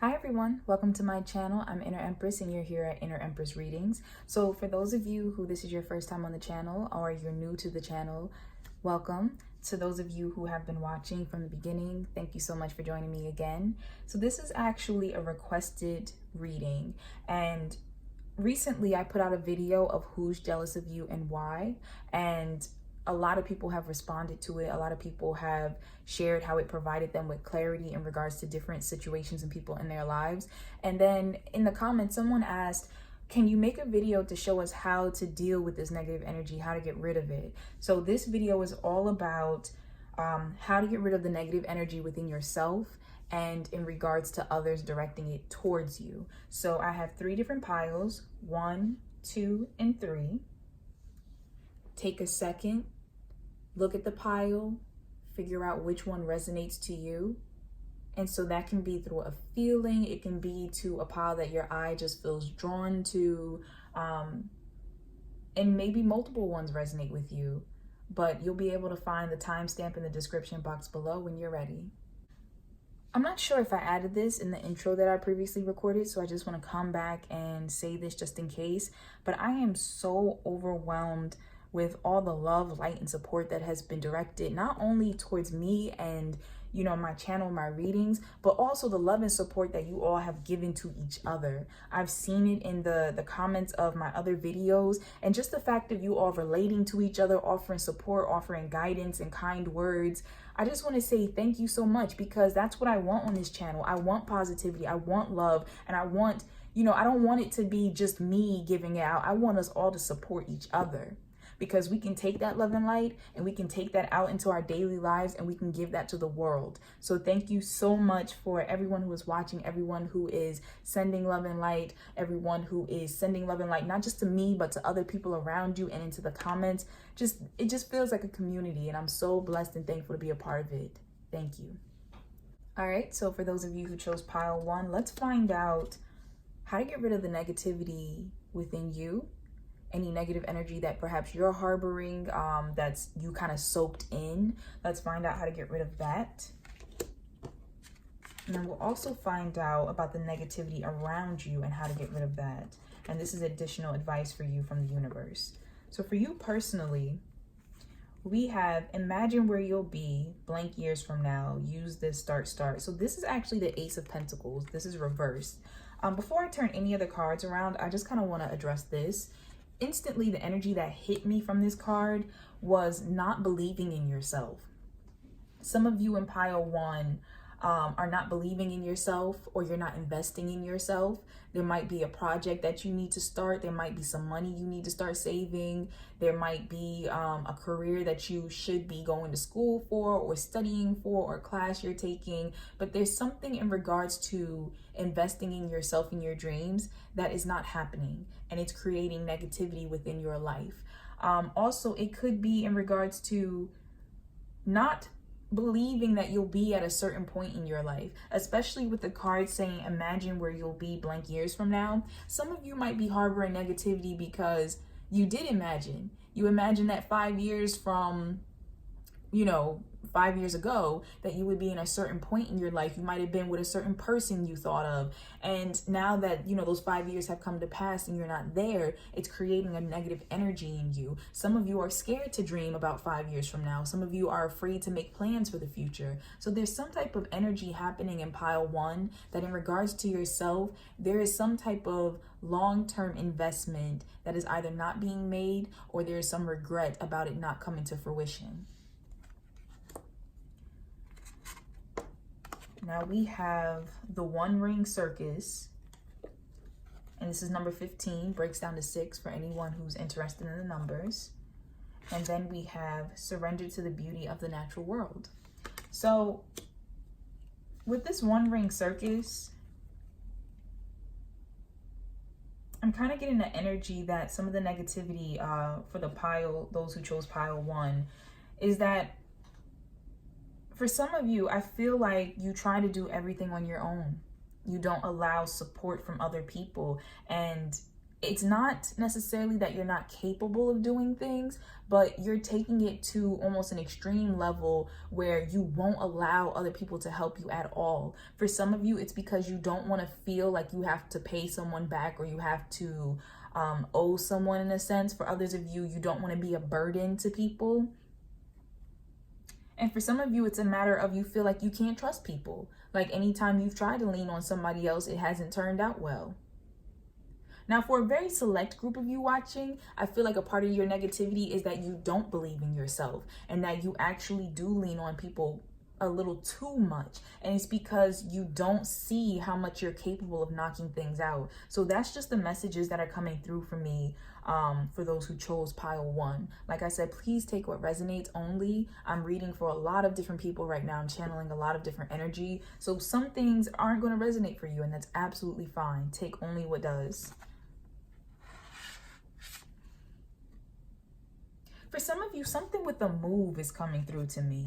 Hi everyone, welcome to my channel. I'm Inner Empress and you're here at Inner Empress Readings. So for those of you who this is your first time on the channel or you're new to the channel, welcome. To those of you who have been watching from the beginning, thank you so much for joining me again. So this is actually a requested reading, and recently I put out a video of who's jealous of you and why, and a lot of people have responded to it. A lot of people have shared how it provided them with clarity in regards to different situations and people in their lives. And then in the comments, someone asked, can you make a video to show us how to deal with this negative energy, how to get rid of it? So this video is all about how to get rid of the negative energy within yourself and in regards to others directing it towards you. So I have 3 different piles, 1, 2, and 3. Take a second, look at the pile, figure out which one resonates to you. And so that can be through a feeling, it can be to a pile that your eye just feels drawn to, and maybe multiple ones resonate with you, but you'll be able to find the timestamp in the description box below when you're ready. I'm not sure if I added this in the intro that I previously recorded, so I just want to come back and say this just in case, but I am so overwhelmed with all the love, light, and support that has been directed not only towards me and my channel, my readings, but also the love and support that you all have given to each other. I've seen it in the comments of my other videos, and just the fact of you all relating to each other, offering support, offering guidance and kind words. I just want to say thank you so much, because that's what I want on this channel. I want positivity, I want love, and I want, I don't want it to be just me giving it out. I want us all to support each other, because we can take that love and light and we can take that out into our daily lives and we can give that to the world. So thank you so much for everyone who is watching, everyone who is sending love and light, everyone who is sending love and light, not just to me, but to other people around you and into the comments. It just feels like a community, and I'm so blessed and thankful to be a part of it. Thank you. All right, so for those of you who chose pile 1, let's find out how to get rid of the negativity within you. Any negative energy that perhaps you're harboring, that's you kind of soaked in. Let's find out how to get rid of that. And then we'll also find out about the negativity around you and how to get rid of that. And this is additional advice for you from the universe. So for you personally, we have imagine where you'll be blank years from now. Use this start. So this is actually the Ace of Pentacles. This is reversed. Before I turn any other cards around, I just kind of want to address this. Instantly, the energy that hit me from this card was not believing in yourself. Some of you in pile 1 are not believing in yourself, or you're not investing in yourself. There might be a project that you need to start. There might be some money you need to start saving. There might be a career that you should be going to school for or studying for, or class you're taking. But there's something in regards to investing in yourself and your dreams that is not happening, and it's creating negativity within your life. Also, it could be in regards to not believing that you'll be at a certain point in your life, especially with the card saying imagine where you'll be blank years from now. Some of you might be harboring negativity because you did imagine. You imagine that 5 years from 5 years ago that you would be in a certain point in your life. You might have been with a certain person you thought of, and now that those 5 years have come to pass and you're not there, it's creating a negative energy in you. Some of you are scared to dream about 5 years from now. Some of you are afraid to make plans for the future. So there's some type of energy happening in pile 1 that in regards to yourself, there is some type of long-term investment that is either not being made, or there is some regret about it not coming to fruition. Now we have the One Ring Circus, and this is number 15, breaks down to 6 for anyone who's interested in the numbers. And then we have Surrender to the Beauty of the Natural World. So with this One Ring Circus, I'm kind of getting the energy that some of the negativity for the pile, those who chose pile 1, is that for some of you, I feel like you try to do everything on your own. You don't allow support from other people, and it's not necessarily that you're not capable of doing things, but you're taking it to almost an extreme level where you won't allow other people to help you at all. For some of you, it's because you don't want to feel like you have to pay someone back, or you have to owe someone in a sense. For others of you, you don't want to be a burden to people. And for some of you, it's a matter of you feel like you can't trust people. Like anytime you've tried to lean on somebody else, it hasn't turned out well. Now, for a very select group of you watching, I feel like a part of your negativity is that you don't believe in yourself, and that you actually do lean on people a little too much. And it's because you don't see how much you're capable of knocking things out. So that's just the messages that are coming through for me, for those who chose pile 1. Like I said, please take what resonates only. I'm reading for a lot of different people right now. I'm channeling a lot of different energy. So some things aren't going to resonate for you, and that's absolutely fine. Take only what does. For some of you, something with a move is coming through to me.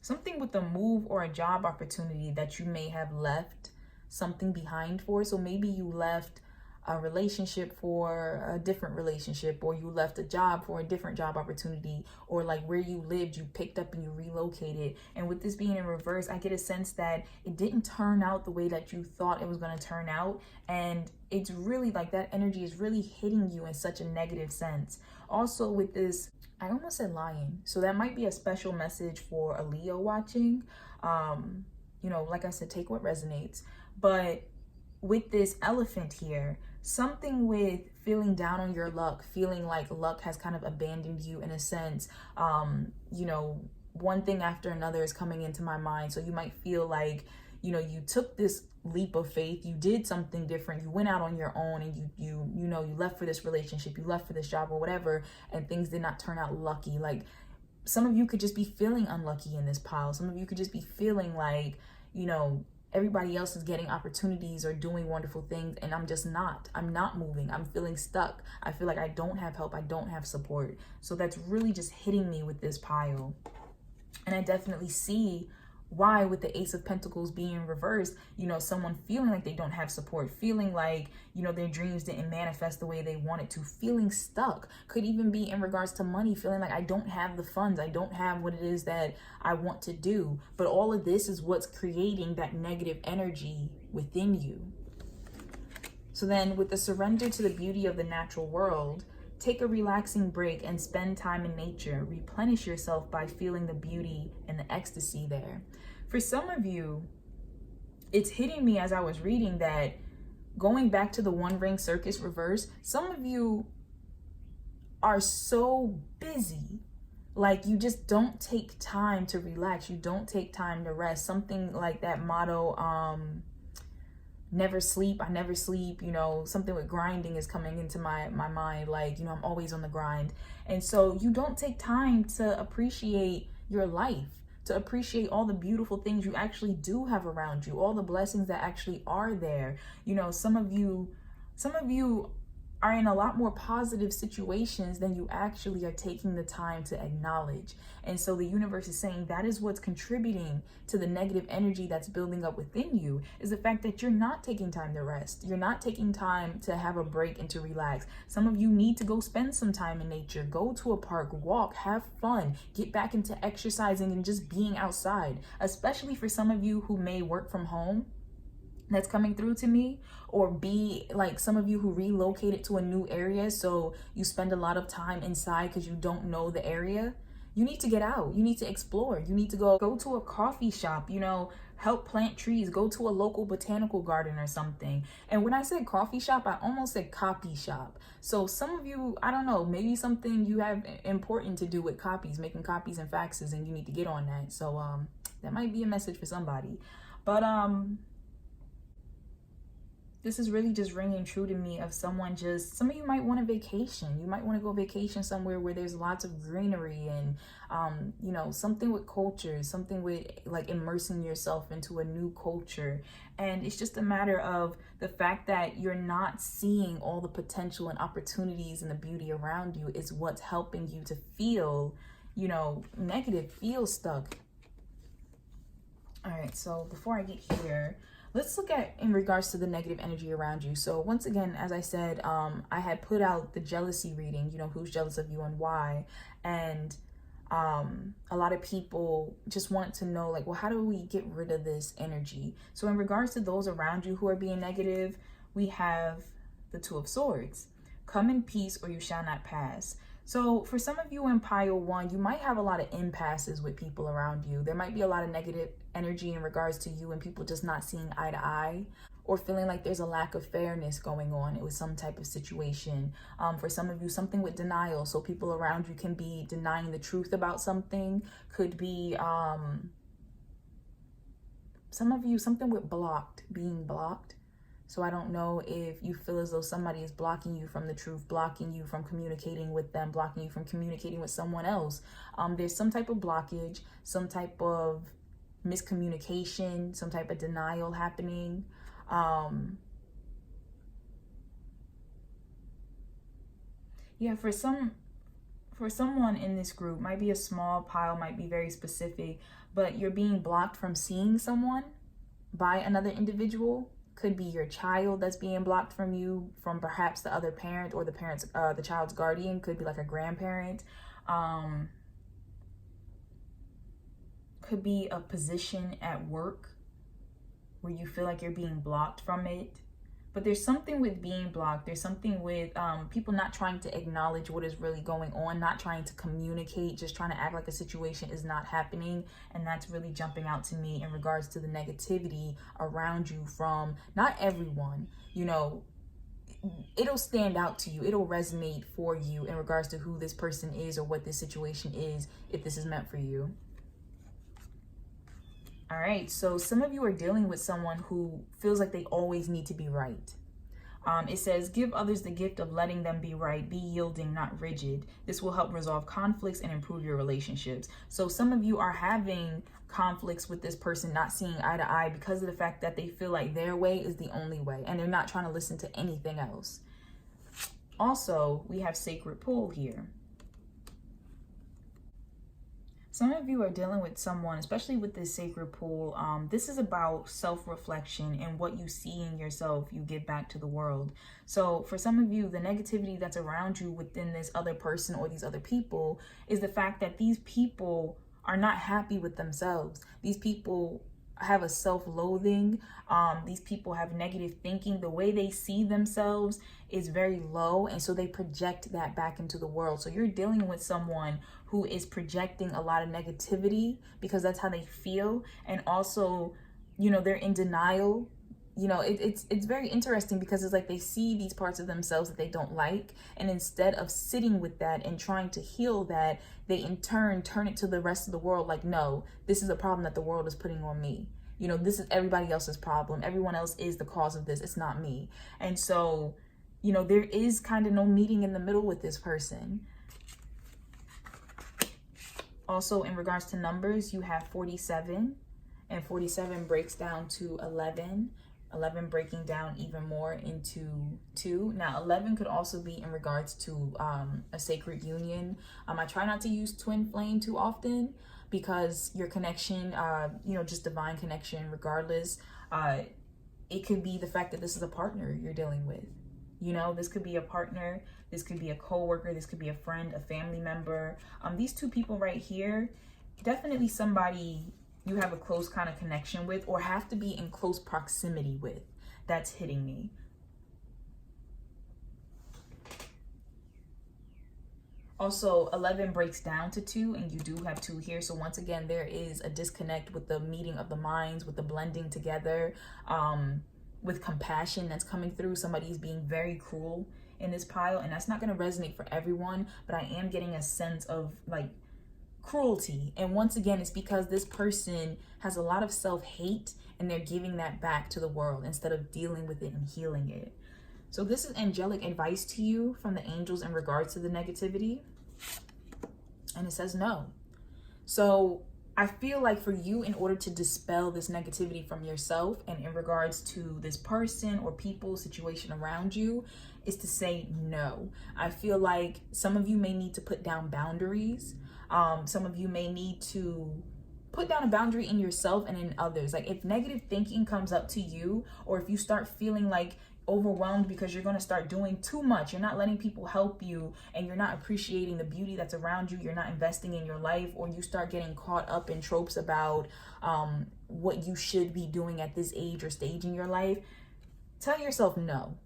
Something with a move or a job opportunity that you may have left something behind for. So maybe you left a relationship for a different relationship, or you left a job for a different job opportunity, or like where you lived, you picked up and you relocated. And with this being in reverse, I get a sense that it didn't turn out the way that you thought it was going to turn out. And it's really like that energy is really hitting you in such a negative sense. Also with this, I almost said lion. So that might be a special message for a Leo watching. You know, like I said, take what resonates. But with this elephant here, something with feeling down on your luck, feeling like luck has kind of abandoned you in a sense. You know, one thing after another is coming into my mind. So you might feel like, you know, you took this leap of faith, you did something different, you went out on your own, and you left for this relationship, you left for this job or whatever, and things did not turn out lucky. Like some of you could just be feeling unlucky in this pile. Some of you could just be feeling like, you know, everybody else is getting opportunities or doing wonderful things, and I'm not moving. I'm feeling stuck. I feel like I don't have help. I don't have support. So that's really just hitting me with this pile. And I definitely see why, with the Ace of Pentacles being reversed, you know, someone feeling like they don't have support, feeling like, you know, their dreams didn't manifest the way they wanted to, feeling stuck. Could even be in regards to money, feeling like I don't have the funds, I don't have what it is that I want to do. But all of this is what's creating that negative energy within you. So then with the surrender to the beauty of the natural world, take a relaxing break and spend time in nature. Replenish yourself by feeling the beauty and the ecstasy there. For some of you, it's hitting me as I was reading that going back to the one ring circus reverse, some of you are so busy. Like you just don't take time to relax. You don't take time to rest. Something like that motto, never sleep, I never sleep, you know, something with grinding is coming into my mind. Like, you know, I'm always on the grind. And so you don't take time to appreciate your life, to appreciate all the beautiful things you actually do have around you, all the blessings that actually are there. You know, some of you are in a lot more positive situations than you actually are taking the time to acknowledge. And so the universe is saying that is what's contributing to the negative energy that's building up within you, is the fact that you're not taking time to rest. You're not taking time to have a break and to relax. Some of you need to go spend some time in nature, go to a park, walk, have fun, get back into exercising and just being outside, especially for some of you who may work from home. That's coming through to me, or be like some of you who relocated to a new area, so you spend a lot of time inside because you don't know the area. You need to get out. You need to explore. You need to go to a coffee shop, you know, help plant trees, go to a local botanical garden or something. And when I said coffee shop, I almost said copy shop. So some of you, I don't know, maybe something you have important to do with copies, making copies and faxes, and you need to get on that. So that might be a message for somebody. But this is really just ringing true to me of someone just, some of you might want a vacation. You might want to go vacation somewhere where there's lots of greenery and, you know, something with culture, something with like immersing yourself into a new culture. And it's just a matter of the fact that you're not seeing all the potential and opportunities and the beauty around you is what's helping you to feel, you know, negative, feel stuck. All right, so before I get here, let's look at in regards to the negative energy around you. So once again, as I said, I had put out the jealousy reading, you know, who's jealous of you and why. And a lot of people just want to know, like, well, how do we get rid of this energy? So in regards to those around you who are being negative, we have the Two of Swords. Come in peace or you shall not pass. So for some of you in pile 1, you might have a lot of impasses with people around you. There might be a lot of negative energy in regards to you and people just not seeing eye to eye, or feeling like there's a lack of fairness going on with some type of situation. For some of you, something with denial. So people around you can be denying the truth about something. Could be some of you, something with being blocked. So I don't know if you feel as though somebody is blocking you from the truth, blocking you from communicating with them, blocking you from communicating with someone else. There's some type of blockage, some type of miscommunication, some type of denial happening. Yeah, for someone in this group, might be a small pile, might be very specific, but you're being blocked from seeing someone by another individual. Could be your child that's being blocked from you, from perhaps the other parent or the child's guardian. Could be like a grandparent. Could be a position at work where you feel like you're being blocked from it. But there's something with being blocked. There's something with people not trying to acknowledge what is really going on, not trying to communicate, just trying to act like a situation is not happening. And that's really jumping out to me in regards to the negativity around you from not everyone. You know, it'll stand out to you. It'll resonate for you in regards to who this person is or what this situation is, if this is meant for you. All right, so some of you are dealing with someone who feels like they always need to be right. It says, give others the gift of letting them be right. Be yielding, not rigid. This will help resolve conflicts and improve your relationships. So some of you are having conflicts with this person, not seeing eye to eye because of the fact that they feel like their way is the only way and they're not trying to listen to anything else. Also, we have sacred pool here. Some of you are dealing with someone, especially with this sacred pool. This is about self-reflection, and what you see in yourself, you give back to the world. So for some of you, the negativity that's around you within this other person or these other people is the fact that these people are not happy with themselves. These people have a self-loathing. These people have negative thinking. The way they see themselves is very low, and so they project that back into the world. So you're dealing with someone who is projecting a lot of negativity because that's how they feel, and also, you know, they're in denial. You know, it's very interesting because it's like they see these parts of themselves that they don't like, and instead of sitting with that and trying to heal that, they in turn turn it to the rest of the world like, no, this is a problem that the world is putting on me. You know, this is everybody else's problem. Everyone else is the cause of this. It's not me. And so, you know, there is kind of no meeting in the middle with this person. Also, in regards to numbers, you have 47, and 47 breaks down to 11. 11 breaking down even more into 2. Now 11 could also be in regards to a sacred union. I try not to use twin flame too often because your connection, you know, just divine connection regardless. It could be the fact that this is a partner you're dealing with. You know, this could be a partner, this could be a co-worker, this could be a friend, a family member. These two people right here, definitely somebody you have a close kind of connection with or have to be in close proximity with. That's hitting me. Also, 11 breaks down to 2, and you do have 2 here. So once again, there is a disconnect with the meeting of the minds, with the blending together, with compassion that's coming through. Somebody's being very cruel in this pile, and that's not going to resonate for everyone, but I am getting a sense of like cruelty. And once again, it's because this person has a lot of self-hate and they're giving that back to the world instead of dealing with it and healing it. So this is angelic advice to you from the angels in regards to the negativity. And it says no. So I feel like for you, in order to dispel this negativity from yourself and in regards to this person or people, situation around you, is to say no. I feel like some of you may need to put down boundaries. Some of you may need to put down a boundary in yourself and in others. Like if negative thinking comes up to you, or if you start feeling like overwhelmed because you're going to start doing too much, you're not letting people help you, and you're not appreciating the beauty that's around you, you're not investing in your life, or you start getting caught up in tropes about what you should be doing at this age or stage in your life, tell yourself, no,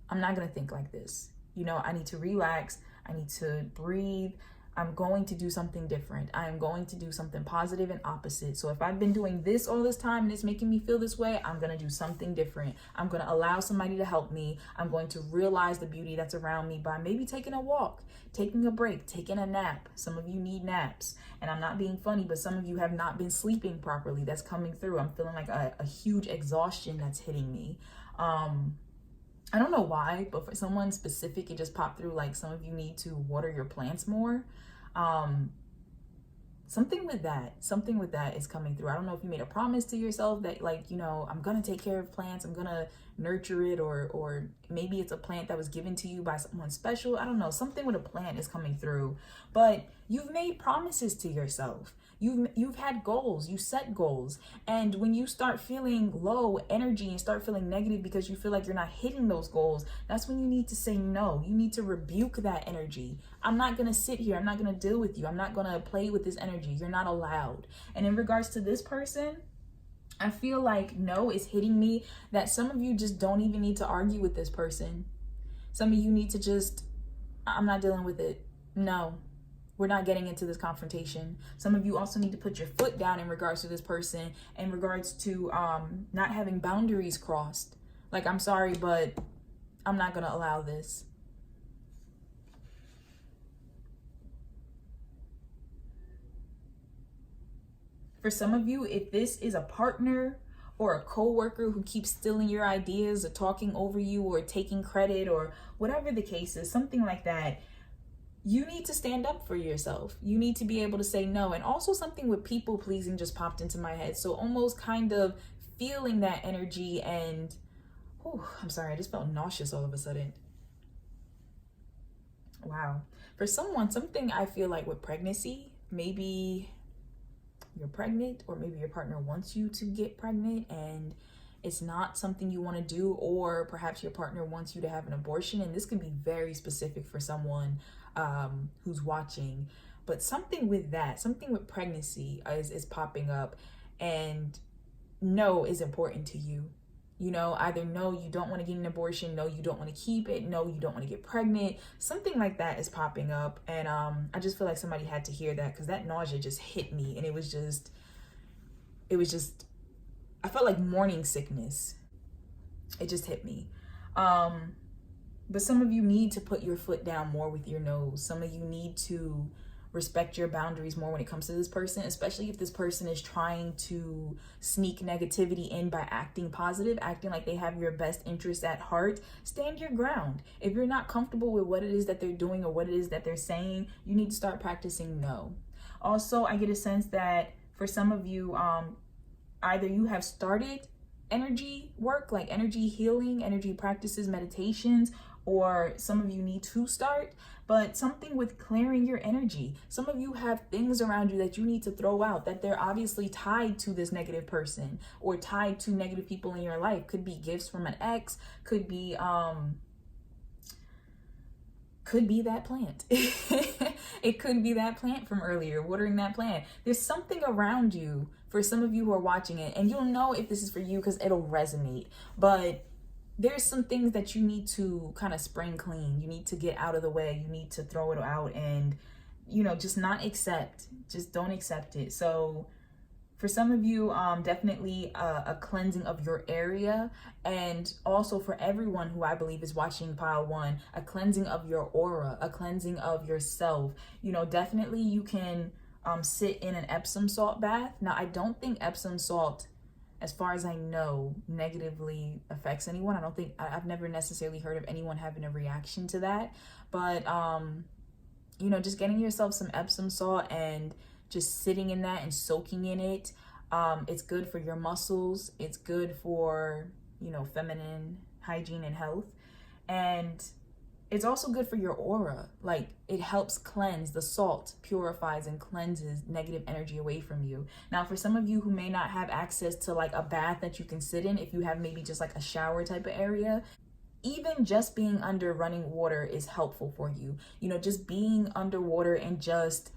I'm not going to think like this. You know, I need to relax. I need to breathe. I'm going to do something different. I am going to do something positive and opposite. So if I've been doing this all this time and it's making me feel this way, I'm going to do something different. I'm going to allow somebody to help me. I'm going to realize the beauty that's around me by maybe taking a walk, taking a break, taking a nap. Some of you need naps. And I'm not being funny, but some of you have not been sleeping properly. That's coming through. I'm feeling like a huge exhaustion that's hitting me. I don't know why, but for someone specific, it just popped through like some of you need to water your plants more. Something with that is coming through. I don't know if you made a promise to yourself that, like, you know, I'm gonna take care of plants, I'm gonna nurture it, or maybe it's a plant that was given to you by someone special. I don't know, something with a plant is coming through, but you've made promises to yourself. You've had goals, you set goals. And when you start feeling low energy and start feeling negative because you feel like you're not hitting those goals, that's when you need to say no. You need to rebuke that energy. I'm not going to sit here. I'm not going to deal with you. I'm not going to play with this energy. You're not allowed. And in regards to this person, I feel like no is hitting me, that some of you just don't even need to argue with this person. Some of you need to just, I'm not dealing with it. No. We're not getting into this confrontation. Some of you also need to put your foot down in regards to this person, in regards to not having boundaries crossed. Like, I'm sorry, but I'm not going to allow this. For some of you, if this is a partner or a coworker who keeps stealing your ideas or talking over you or taking credit or whatever the case is, something like that, you need to stand up for yourself. You need to be able to say no. And also something with people pleasing just popped into my head. So almost kind of feeling that energy and, I'm sorry, I just felt nauseous all of a sudden. Wow. For someone, something I feel like with pregnancy, maybe you're pregnant, or maybe your partner wants you to get pregnant and it's not something you want to do, or perhaps your partner wants you to have an abortion. And this can be very specific for someone who's watching, but something with that, something with pregnancy is popping up, and no is important to you. You know, either no, you don't want to get an abortion, no, you don't want to keep it, no, you don't want to get pregnant. Something like that is popping up, and I just feel like somebody had to hear that, because that nausea just hit me, and it was just, I felt like morning sickness. It just hit me. But some of you need to put your foot down more with your nose. Some of you need to respect your boundaries more when it comes to this person, especially if this person is trying to sneak negativity in by acting positive, acting like they have your best interests at heart. Stand your ground. If you're not comfortable with what it is that they're doing or what it is that they're saying, you need to start practicing no. Also, I get a sense that for some of you, either you have started energy work, like energy healing, energy practices, meditations, or some of you need to start, but something with clearing your energy. Some of you have things around you that you need to throw out, that they're obviously tied to this negative person or tied to negative people in your life. Could be gifts from an ex, could be that plant. It could be that plant from earlier, watering that plant. There's something around you for some of you who are watching it, and you'll know if this is for you because it'll resonate. But there's some things that you need to kind of spring clean. You need to get out of the way. You need to throw it out and, you know, just not accept. Just don't accept it. So for some of you, definitely a cleansing of your area. And also for everyone who I believe is watching Pile 1, a cleansing of your aura, a cleansing of yourself. You know, definitely you can sit in an Epsom salt bath. Now, I don't think Epsom salt, as far as I know, negatively affects anyone. I've never necessarily heard of anyone having a reaction to that. But, you know, just getting yourself some Epsom salt and just sitting in that and soaking in it. It's good for your muscles. It's good for, you know, feminine hygiene and health. And It's also good for your aura. Like, it helps cleanse. The salt purifies and cleanses negative energy away from you. Now, for some of you who may not have access to like a bath that you can sit in, if you have maybe just like a shower type of area, even just being under running water is helpful for you. You know, just being underwater and just,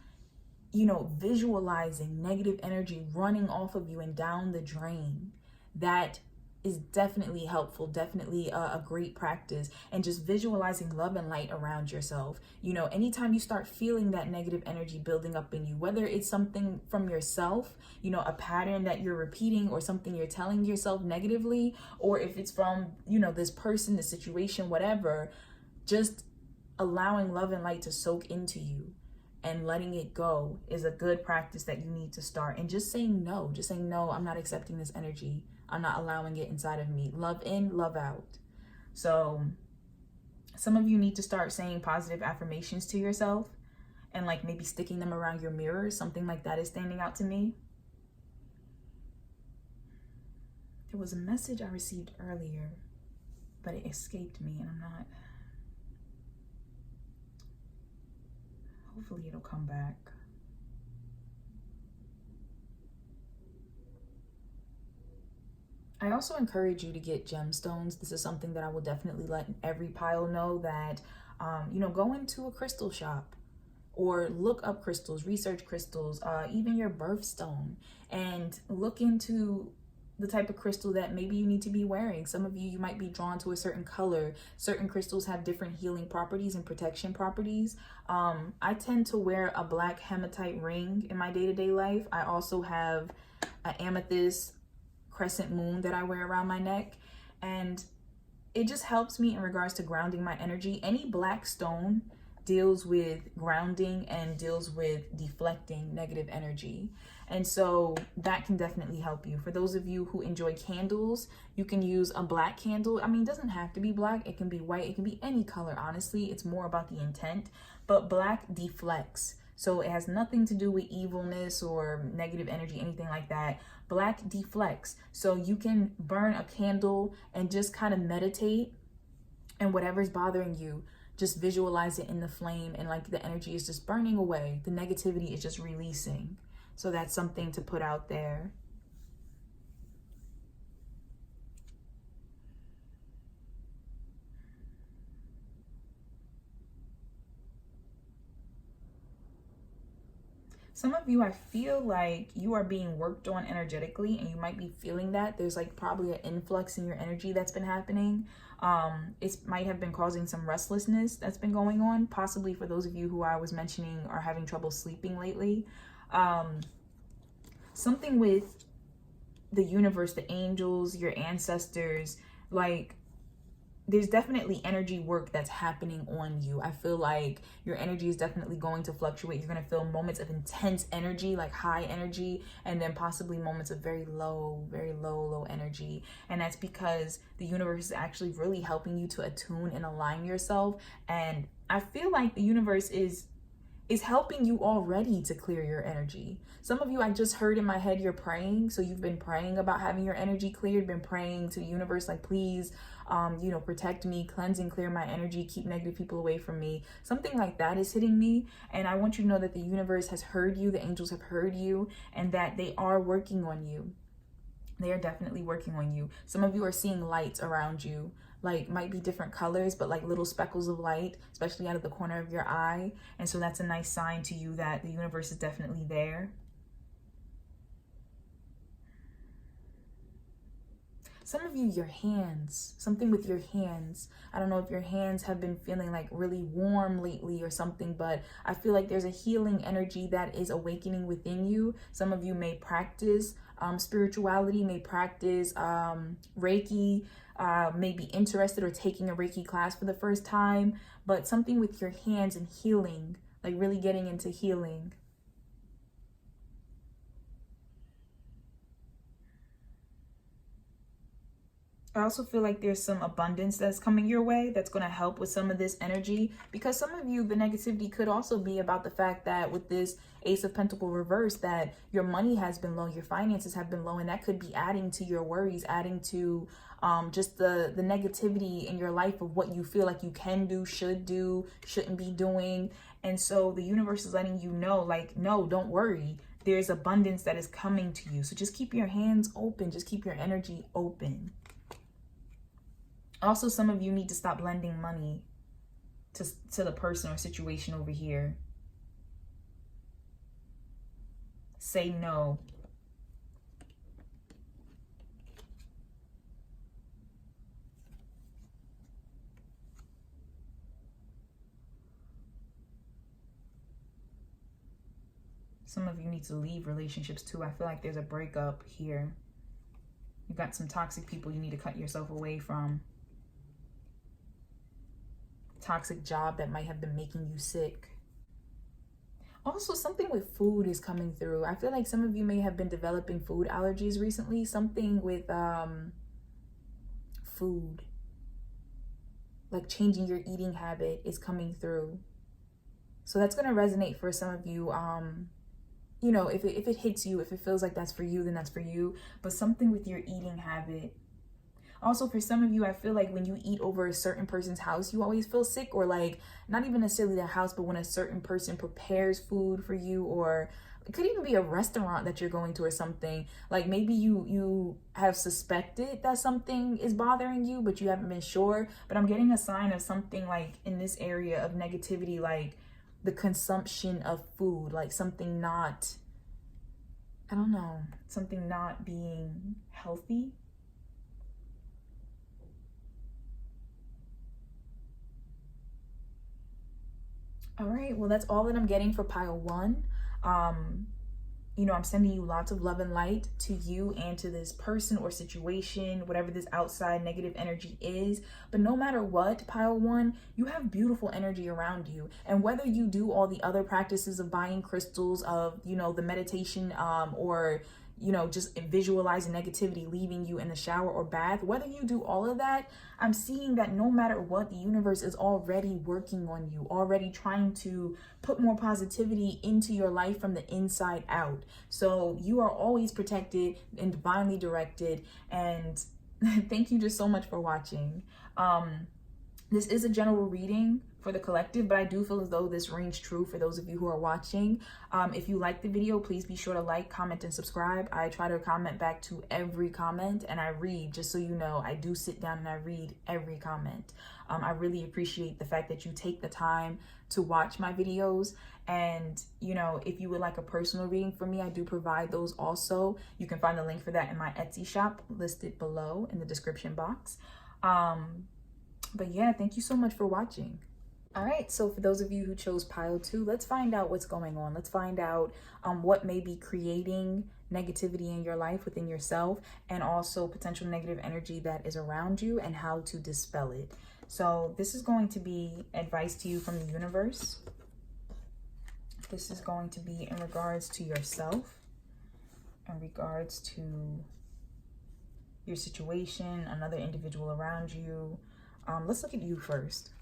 you know, visualizing negative energy running off of you and down the drain. That is definitely helpful, definitely a great practice. And just visualizing love and light around yourself. You know, anytime you start feeling that negative energy building up in you, whether it's something from yourself, you know, a pattern that you're repeating or something you're telling yourself negatively, or if it's from, you know, this person, the situation, whatever, just allowing love and light to soak into you and letting it go is a good practice that you need to start. And just saying no, I'm not accepting this energy. I'm not allowing it inside of me. Love in, love out. So some of you need to start saying positive affirmations to yourself and like maybe sticking them around your mirror. Something like that is standing out to me. There was a message I received earlier, but it escaped me and I'm not. Hopefully it'll come back. I also encourage you to get gemstones. This is something that I will definitely let every pile know that, you know, go into a crystal shop or look up crystals, research crystals, even your birthstone, and look into the type of crystal that maybe you need to be wearing. Some of you might be drawn to a certain color. Certain crystals have different healing properties and protection properties. I tend to wear a black hematite ring in my day-to-day life. I also have an amethyst crescent moon that I wear around my neck, and it just helps me in regards to grounding my energy. Any black stone deals with grounding and deals with deflecting negative energy, and so that can definitely help you. For those of you who enjoy candles, you can use a black candle. I mean, it doesn't have to be black, it can be white, it can be any color. Honestly, it's more about the intent, but black deflects. So it has nothing to do with evilness or negative energy, anything like that. Black deflects. So you can burn a candle and just kind of meditate, and whatever's bothering you, just visualize it in the flame, and like the energy is just burning away. The negativity is just releasing. So that's something to put out there. Some of you, I feel like you are being worked on energetically, and you might be feeling that. There's like probably an influx in your energy that's been happening. It might have been causing some restlessness that's been going on, possibly for those of you who I was mentioning are having trouble sleeping lately. Something with the universe, the angels, your ancestors, like there's definitely energy work that's happening on you. I feel like your energy is definitely going to fluctuate. You're going to feel moments of intense energy, like high energy, and then possibly moments of very low energy. And that's because the universe is actually really helping you to attune and align yourself. And I feel like the universe is helping you already to clear your energy. Some of you, I just heard in my head, you're praying. So you've been praying about having your energy cleared, been praying to the universe, like, please, you know, protect me, cleanse and clear my energy, keep negative people away from me. Something like that is hitting me. And I want you to know that the universe has heard you, the angels have heard you, and that they are working on you. They are definitely working on you. Some of you are seeing lights around you, like might be different colors, but like little speckles of light, especially out of the corner of your eye. And so that's a nice sign to you that the universe is definitely there. Some of you, your hands, something with your hands. I don't know if your hands have been feeling like really warm lately or something, but I feel like there's a healing energy that is awakening within you. Some of you may practice spirituality, may practice Reiki, may be interested or taking a Reiki class for the first time, but something with your hands and healing, like really getting into healing. I also feel like there's some abundance that's coming your way that's going to help with some of this energy, because some of you, the negativity could also be about the fact that with this Ace of Pentacles reverse, that your money has been low, your finances have been low, and that could be adding to your worries, adding to just the negativity in your life of what you feel like you can do, should do, shouldn't be doing. And so the universe is letting you know, like, no, don't worry. There's abundance that is coming to you. So just keep your hands open. Just keep your energy open. Also, some of you need to stop lending money to the person or situation over here. Say no. Some of you need to leave relationships too. I feel like there's a breakup here. You've got some toxic people you need to cut yourself away from. Toxic job that might have been making you sick. Also, something with food is coming through. I feel like some of you may have been developing food allergies recently. Something with food. Like changing your eating habit is coming through. So that's going to resonate for some of you. You know, if it hits you, if it feels like that's for you, then that's for you. But something with your eating habit. Also, for some of you, I feel like when you eat over a certain person's house, you always feel sick, or like not even necessarily the house, but when a certain person prepares food for you, or it could even be a restaurant that you're going to or something. Like maybe you have suspected that something is bothering you, but you haven't been sure. But I'm getting a sign of something like in this area of negativity, like the consumption of food, like something not, I don't know, something not being healthy. All right, well, that's all that I'm getting for pile 1. You know, I'm sending you lots of love and light to you and to this person or situation, whatever this outside negative energy is. But no matter what, pile 1, you have beautiful energy around you. And whether you do all the other practices of buying crystals, of, you know, the meditation, or, you know, just visualizing negativity leaving you in the shower or bath, whether you do all of that, I'm seeing that no matter what, the universe is already working on you, already trying to put more positivity into your life from the inside out. So you are always protected and divinely directed. And thank you just so much for watching. This is a general reading for the collective, but I do feel as though this rings true for those of you who are watching. If you like the video, please be sure to like, comment, and subscribe. I try to comment back to every comment, and I read, just so you know, I do sit down and I read every comment. I really appreciate the fact that you take the time to watch my videos. And, you know, if you would like a personal reading from me, I do provide those also. You can find the link for that in my Etsy shop listed below in the description box. But yeah, thank you so much for watching. All right, so for those of you who chose pile 2, let's find out what's going on. Let's find out what may be creating negativity in your life within yourself, and also potential negative energy that is around you, and how to dispel it. So this is going to be advice to you from the universe. This is going to be in regards to yourself, in regards to your situation, another individual around you. Let's look at you first.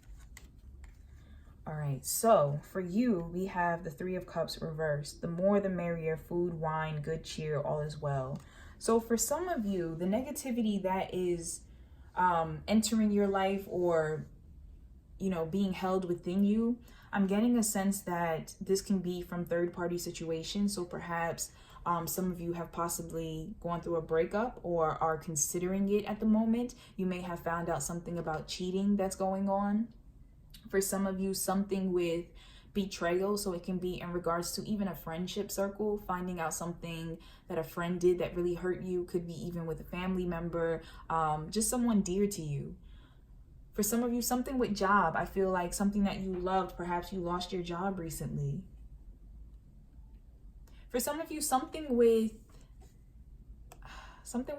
All right, so for you, we have the 3 of Cups reversed. The more the merrier, food, wine, good cheer, all is well. So for some of you, the negativity that is entering your life, or, you know, being held within you, I'm getting a sense that this can be from third-party situations. So perhaps some of you have possibly gone through a breakup or are considering it at the moment. You may have found out something about cheating that's going on. For some of you, something with betrayal. So it can be in regards to even a friendship circle, finding out something that a friend did that really hurt you. Could be even with a family member, just someone dear to you. For some of you, something with job. I feel like something that you loved, perhaps you lost your job recently. For some of you, something with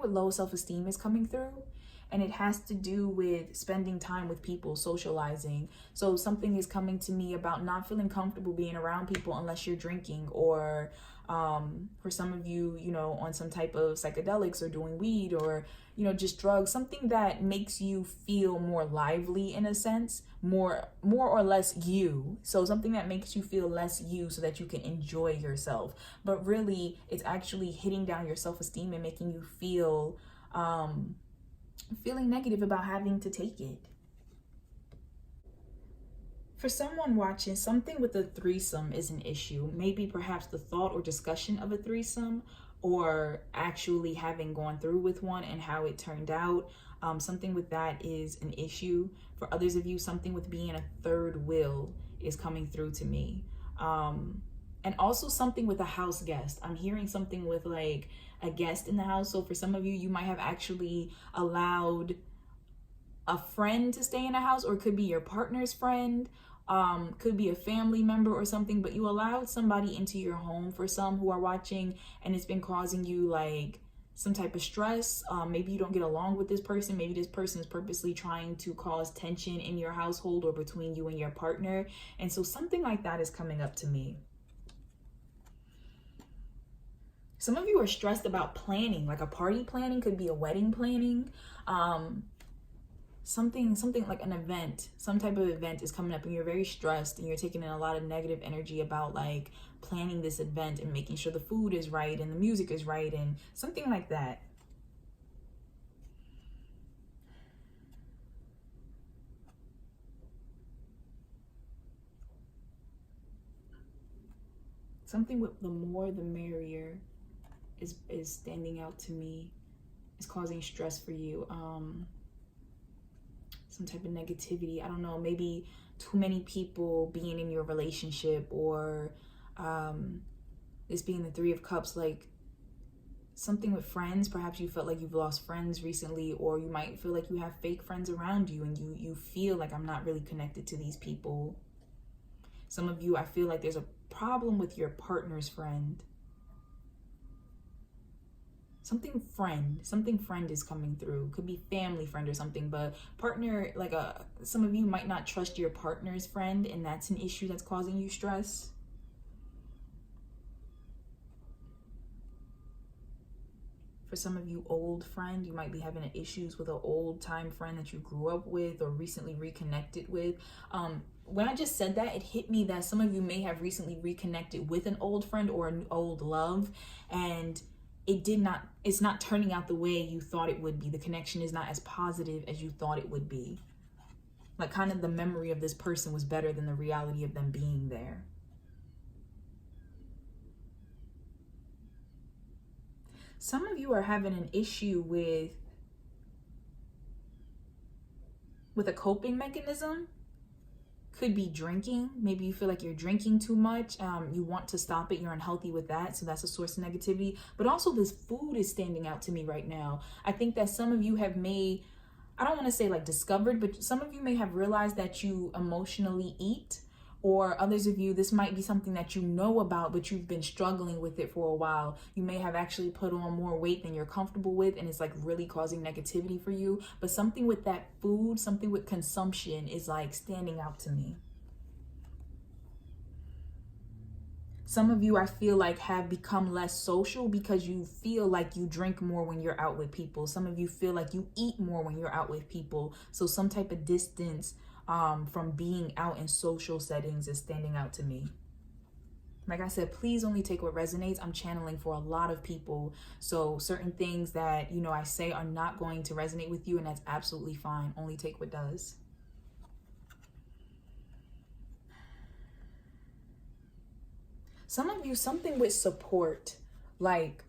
low self-esteem is coming through. And it has to do with spending time with people, socializing. So something is coming to me about not feeling comfortable being around people unless you're drinking, or For some of you, you know, on some type of psychedelics or doing weed or, you know, just drugs, something that makes you feel more lively in a sense, more or less you. So something that makes you feel less you so that you can enjoy yourself. But really, it's actually hitting down your self-esteem and making you feel feeling negative about having to take it. For someone watching, something with a threesome is an issue. Maybe perhaps the thought or discussion of a threesome, or actually having gone through with one and how it turned out. Something with that is an issue. For others of you, something with being a third wheel is coming through to me. And also something with a house guest. I'm hearing something with like a guest in the house. So for some of you, you might have actually allowed a friend to stay in a house, or it could be your partner's friend, could be a family member or something, but you allowed somebody into your home. For some who are watching, and it's been causing you like some type of stress. Maybe you don't get along with this person. Maybe this person is purposely trying to cause tension in your household or between you and your partner. And so something like that is coming up to me. Some of you are stressed about planning, like a party planning, could be a wedding planning. Something like an event, some type of event is coming up, and you're very stressed and you're taking in a lot of negative energy about like planning this event and making sure the food is right and the music is right and something like that. Something with the more the merrier is standing out to me, is causing stress for you. Some type of negativity. I don't know, maybe too many people being in your relationship, or this being the Three of Cups, like something with friends. Perhaps you felt like you've lost friends recently, or you might feel like you have fake friends around you and you feel like, I'm not really connected to these people. Some of you, I feel like there's a problem with your partner's friend. Something friend is coming through. Could be family friend or something, but partner, like some of you might not trust your partner's friend, and that's an issue that's causing you stress. For some of you, old friend, you might be having issues with an old time friend that you grew up with or recently reconnected with. When I just said that, it hit me that some of you may have recently reconnected with an old friend or an old love, and it's not turning out the way you thought it would be. The connection is not as positive as you thought it would be. Like kind of the memory of this person was better than the reality of them being there. Some of you are having an issue with a coping mechanism. Could be drinking. Maybe you feel like you're drinking too much. You want to stop it. You're unhealthy with that. So that's a source of negativity. But also this food is standing out to me right now. I think that some of you have I don't want to say like discovered, but some of you may have realized that you emotionally eat. Or others of you, this might be something that you know about, but you've been struggling with it for a while. You may have actually put on more weight than you're comfortable with, and it's like really causing negativity for you. But something with that food, something with consumption is like standing out to me. Some of you, I feel like, have become less social because you feel like you drink more when you're out with people. Some of you feel like you eat more when you're out with people. So some type of distance from being out in social settings is standing out to me. Like I said, please only take what resonates. I'm channeling for a lot of people. So certain things that, you know, I say are not going to resonate with you, and that's absolutely fine. Only take what does. Some of you, something with support, like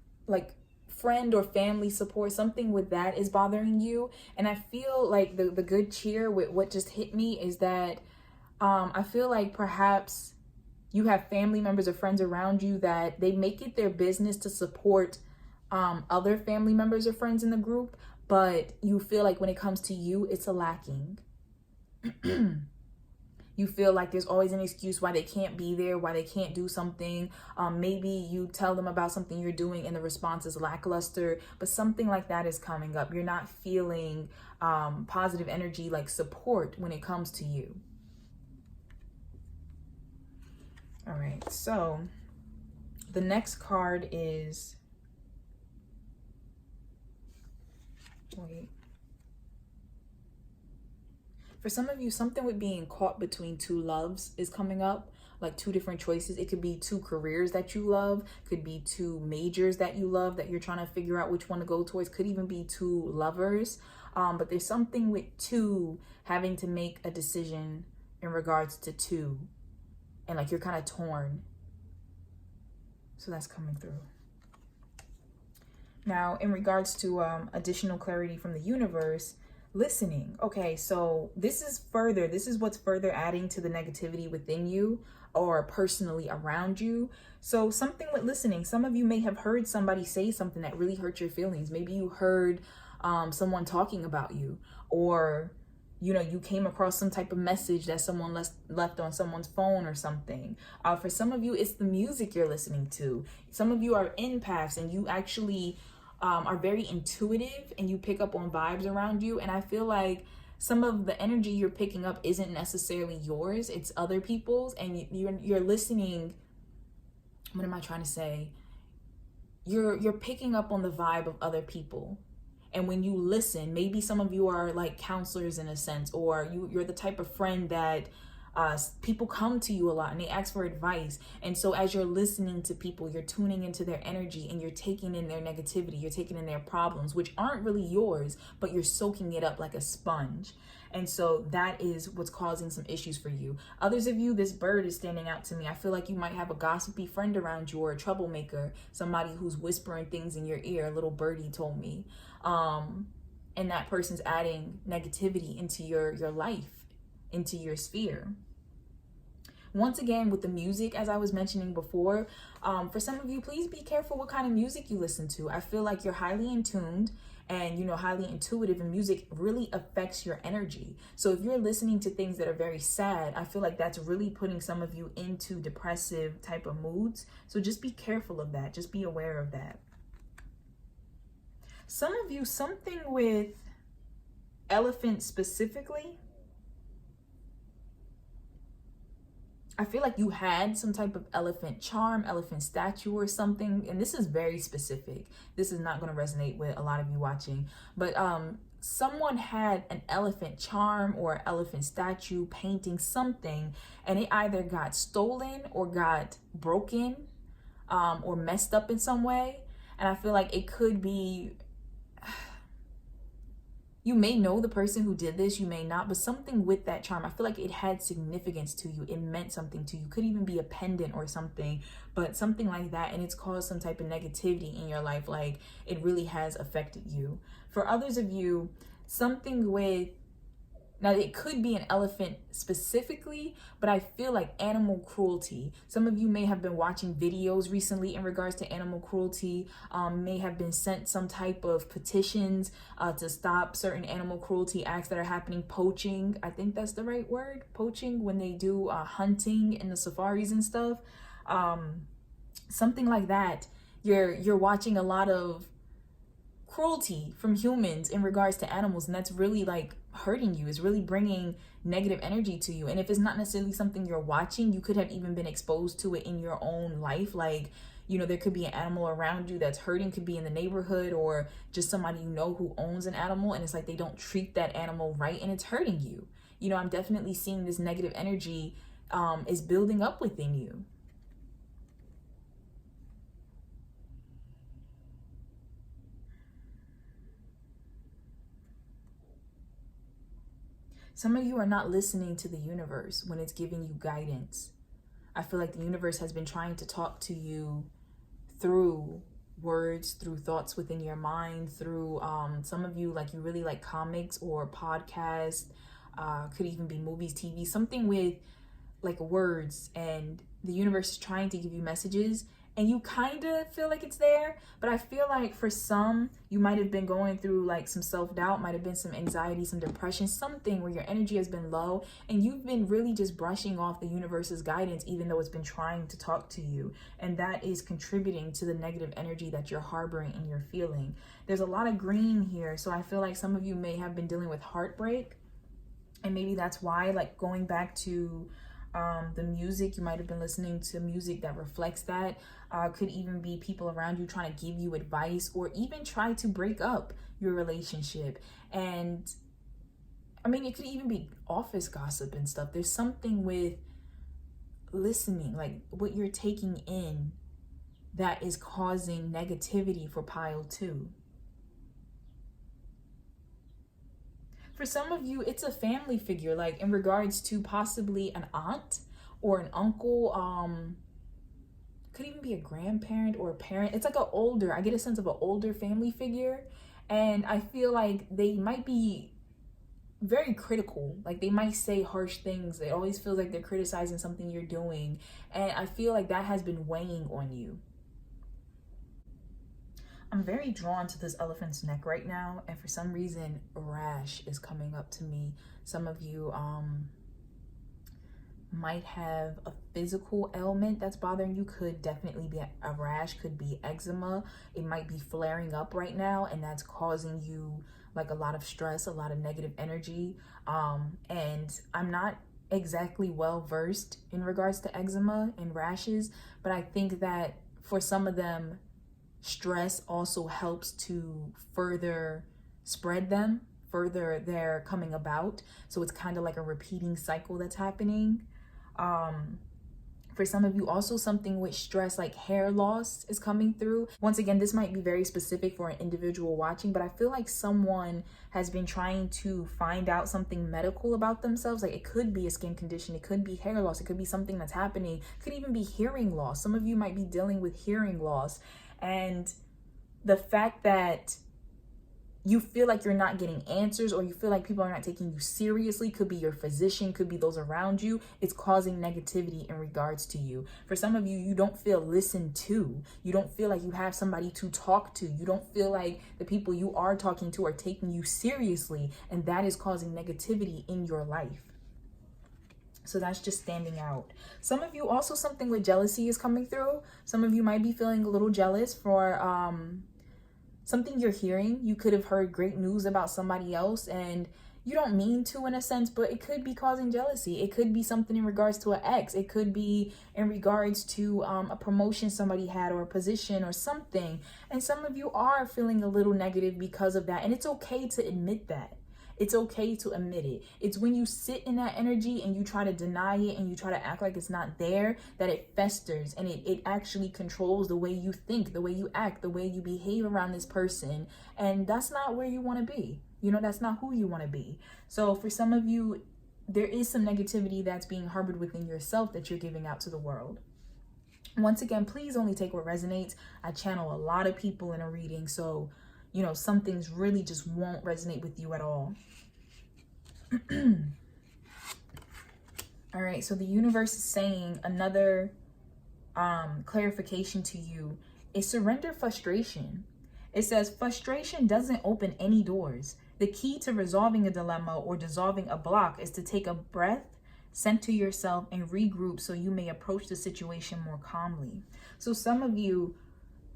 friend or family support, something with that is bothering you. And I feel like the good cheer with what just hit me is that I feel like perhaps you have family members or friends around you that they make it their business to support other family members or friends in the group, but you feel like when it comes to you, it's a lacking. You feel like there's always an excuse why they can't be there, why they can't do something. Maybe you tell them about something you're doing and the response is lackluster, but something like that is coming up. You're not feeling positive energy, like support when it comes to you. All right, so The next card is, wait. For some of you, something with being caught between two loves is coming up, like two different choices. It could be two careers that you love, could be two majors that you love that you're trying to figure out which one to go towards, could even be two lovers. But there's something with two having to make a decision in regards to two, and like you're kind of torn. So that's coming through. Now, in regards to additional clarity from the universe, listening. Okay, so this is what's further adding to the negativity within you or personally around you. So something with listening, some of you may have heard somebody say something that really hurt your feelings. Maybe you heard someone talking about you, or you came across some type of message that someone left on someone's phone or something. For some of you, it's the music you're listening to. Some of you are empaths and you actually are very intuitive and you pick up on vibes around you. And I feel like some of the energy you're picking up isn't necessarily yours, it's other people's, and you're listening. What am I trying to say? You're picking up on the vibe of other people. And when you listen, maybe some of you are like counselors in a sense, or you're the type of friend that people come to you a lot and they ask for advice. And so as you're listening to people, you're tuning into their energy and you're taking in their negativity, you're taking in their problems, which aren't really yours, but you're soaking it up like a sponge. And so that is what's causing some issues for you. Others of you, this bird is standing out to me. I feel like you might have a gossipy friend around you, or a troublemaker, somebody who's whispering things in your ear. A little birdie told me. And that person's adding negativity into your life, into your sphere. Once again, with the music, as I was mentioning before, for some of you, please be careful what kind of music you listen to. I feel like you're highly in tuned and, highly intuitive, and music really affects your energy. So if you're listening to things that are very sad, I feel like that's really putting some of you into depressive type of moods. So just be careful of that. Just be aware of that. Some of you, something with elephant specifically, I feel like you had some type of elephant charm, elephant statue or something. And this is very specific. This is not going to resonate with a lot of you watching. But someone had an elephant charm or elephant statue, painting, something. And it either got stolen or got broken or messed up in some way. And I feel like it could be... You may know the person who did this, you may not, but something with that charm, I feel like it had significance to you. It meant something to you. Could even be a pendant or something, but something like that. And it's caused some type of negativity in your life. Like it really has affected you. For others of you, something with, now it could be an elephant specifically, but I feel like animal cruelty. Some of you may have been watching videos recently in regards to animal cruelty, may have been sent some type of petitions to stop certain animal cruelty acts that are happening. Poaching, I think that's the right word, poaching, when they do hunting in the safaris and stuff. Something like that. You're watching a lot of cruelty from humans in regards to animals, and that's really like hurting you. Is really bringing negative energy to you. And if it's not necessarily something you're watching, you could have even been exposed to it in your own life. Like, there could be an animal around you that's hurting, could be in the neighborhood, or just somebody who owns an animal, and it's like they don't treat that animal right and it's hurting you. I'm definitely seeing this negative energy is building up within you. Some of you are not listening to the universe when it's giving you guidance. I feel like the universe has been trying to talk to you through words, through thoughts within your mind, through some of you, like you really like comics or podcasts, could even be movies, TV, something with like words, and the universe is trying to give you messages. And you kind of feel like it's there, but I feel like for some, you might have been going through like some self-doubt, might have been some anxiety, some depression, something where your energy has been low and you've been really just brushing off the universe's guidance, even though it's been trying to talk to you. And that is contributing to the negative energy that you're harboring and you're feeling. There's a lot of green here. So I feel like some of you may have been dealing with heartbreak, and maybe that's why, like going back to The music, you might have been listening to music that reflects that. Could even be people around you trying to give you advice or even try to break up your relationship. And I mean, it could even be office gossip and stuff. There's something with listening, like what you're taking in, that is causing negativity for pile 2. For some of you, it's a family figure, like in regards to possibly an aunt or an uncle. Could even be a grandparent or a parent. It's like I get a sense of an older family figure. And I feel like they might be very critical. Like they might say harsh things. It always feels like they're criticizing something you're doing. And I feel like that has been weighing on you. I'm very drawn to this elephant's neck right now, and for some reason a rash is coming up to me. Some of you might have a physical ailment that's bothering you. Could definitely be a rash, could be eczema. It might be flaring up right now, and that's causing you like a lot of stress, a lot of negative energy. And I'm not exactly well versed in regards to eczema and rashes, but I think that for some of them, stress also helps to further spread them, further their coming about. So it's kind of like a repeating cycle that's happening. For some of you, also something with stress, like hair loss is coming through. Once again, this might be very specific for an individual watching, but I feel like someone has been trying to find out something medical about themselves. Like it could be a skin condition, it could be hair loss, it could be something that's happening, it could even be hearing loss. Some of you might be dealing with hearing loss. And the fact that you feel like you're not getting answers, or you feel like people are not taking you seriously, could be your physician, could be those around you, it's causing negativity in regards to you. For some of you, you don't feel listened to. You don't feel like you have somebody to talk to. You don't feel like the people you are talking to are taking you seriously, and that is causing negativity in your life. So that's just standing out. Some of you, also something with jealousy is coming through. Some of you might be feeling a little jealous for something you're hearing. You could have heard great news about somebody else and you don't mean to in a sense, but it could be causing jealousy. It could be something in regards to an ex. It could be in regards to a promotion somebody had or a position or something. And some of you are feeling a little negative because of that. And it's okay to admit that. It's okay to admit it. It's when you sit in that energy and you try to deny it and you try to act like it's not there, that it festers and it actually controls the way you think, the way you act, the way you behave around this person. And that's not where you want to be. You know, that's not who you want to be. So for some of you, there is some negativity that's being harbored within yourself that you're giving out to the world. Once again, please only take what resonates. I channel a lot of people in a reading, so you know, some things really just won't resonate with you at all. All right, so the universe is saying another clarification to you is surrender frustration. It says frustration doesn't open any doors. The key to resolving a dilemma or dissolving a block is to take a breath, center yourself, and regroup so you may approach the situation more calmly. So some of you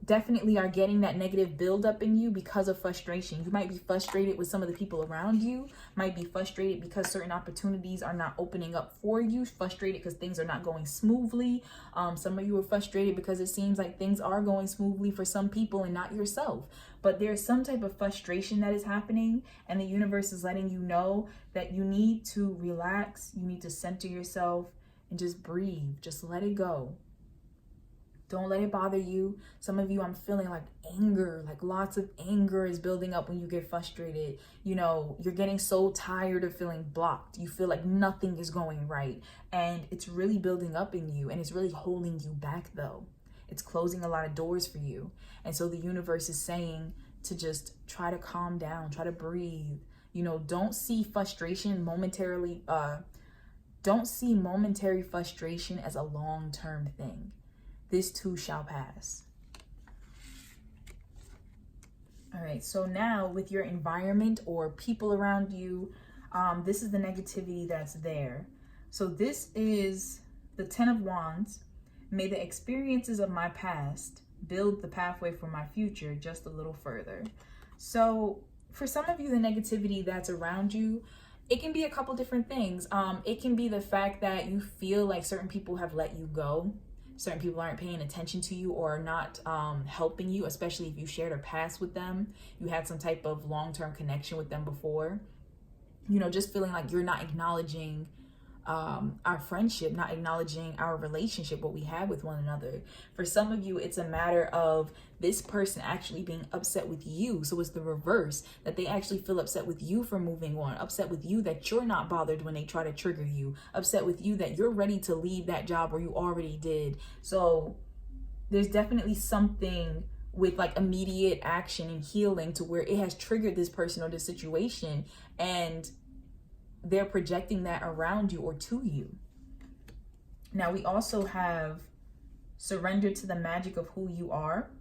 definitely are getting that negative buildup in you because of frustration. You might be frustrated with some of the people around you, might be frustrated because certain opportunities are not opening up for you, frustrated because things are not going smoothly. Some of you are frustrated because it seems like things are going smoothly for some people and not yourself. But there's some type of frustration that is happening, and the universe is letting you know that you need to relax, you need to center yourself and just breathe, just let it go. Don't let it bother you. Some of you, I'm feeling like anger, like lots of anger is building up when you get frustrated. You know, you're getting so tired of feeling blocked. You feel like nothing is going right. And it's really building up in you, and it's really holding you back though. It's closing a lot of doors for you. And so the universe is saying to just try to calm down, try to breathe. You know, don't see frustration momentarily, don't see momentary frustration as a long-term thing. This too shall pass. All right, so now with your environment or people around you, this is the negativity that's there. So this is the 10 of Wands. May the experiences of my past build the pathway for my future just a little further. So for some of you, the negativity that's around you, It can be a couple different things. It can be the fact that you feel like certain people have let you go. Certain people aren't paying attention to you or not helping you, especially if you shared a past with them. You had some type of long-term connection with them before. You know, just feeling like you're not acknowledging our friendship, not acknowledging our relationship, what we have with one another. For some of you, it's a matter of this person actually being upset with you. So it's the reverse, that they actually feel upset with you for moving on, upset with you that you're not bothered when they try to trigger you, upset with you that you're ready to leave that job where you already did. So there's definitely something with like immediate action and healing to where it has triggered this person or this situation, and they're projecting that around you or to you. Now we also have surrender to the magic of who you are.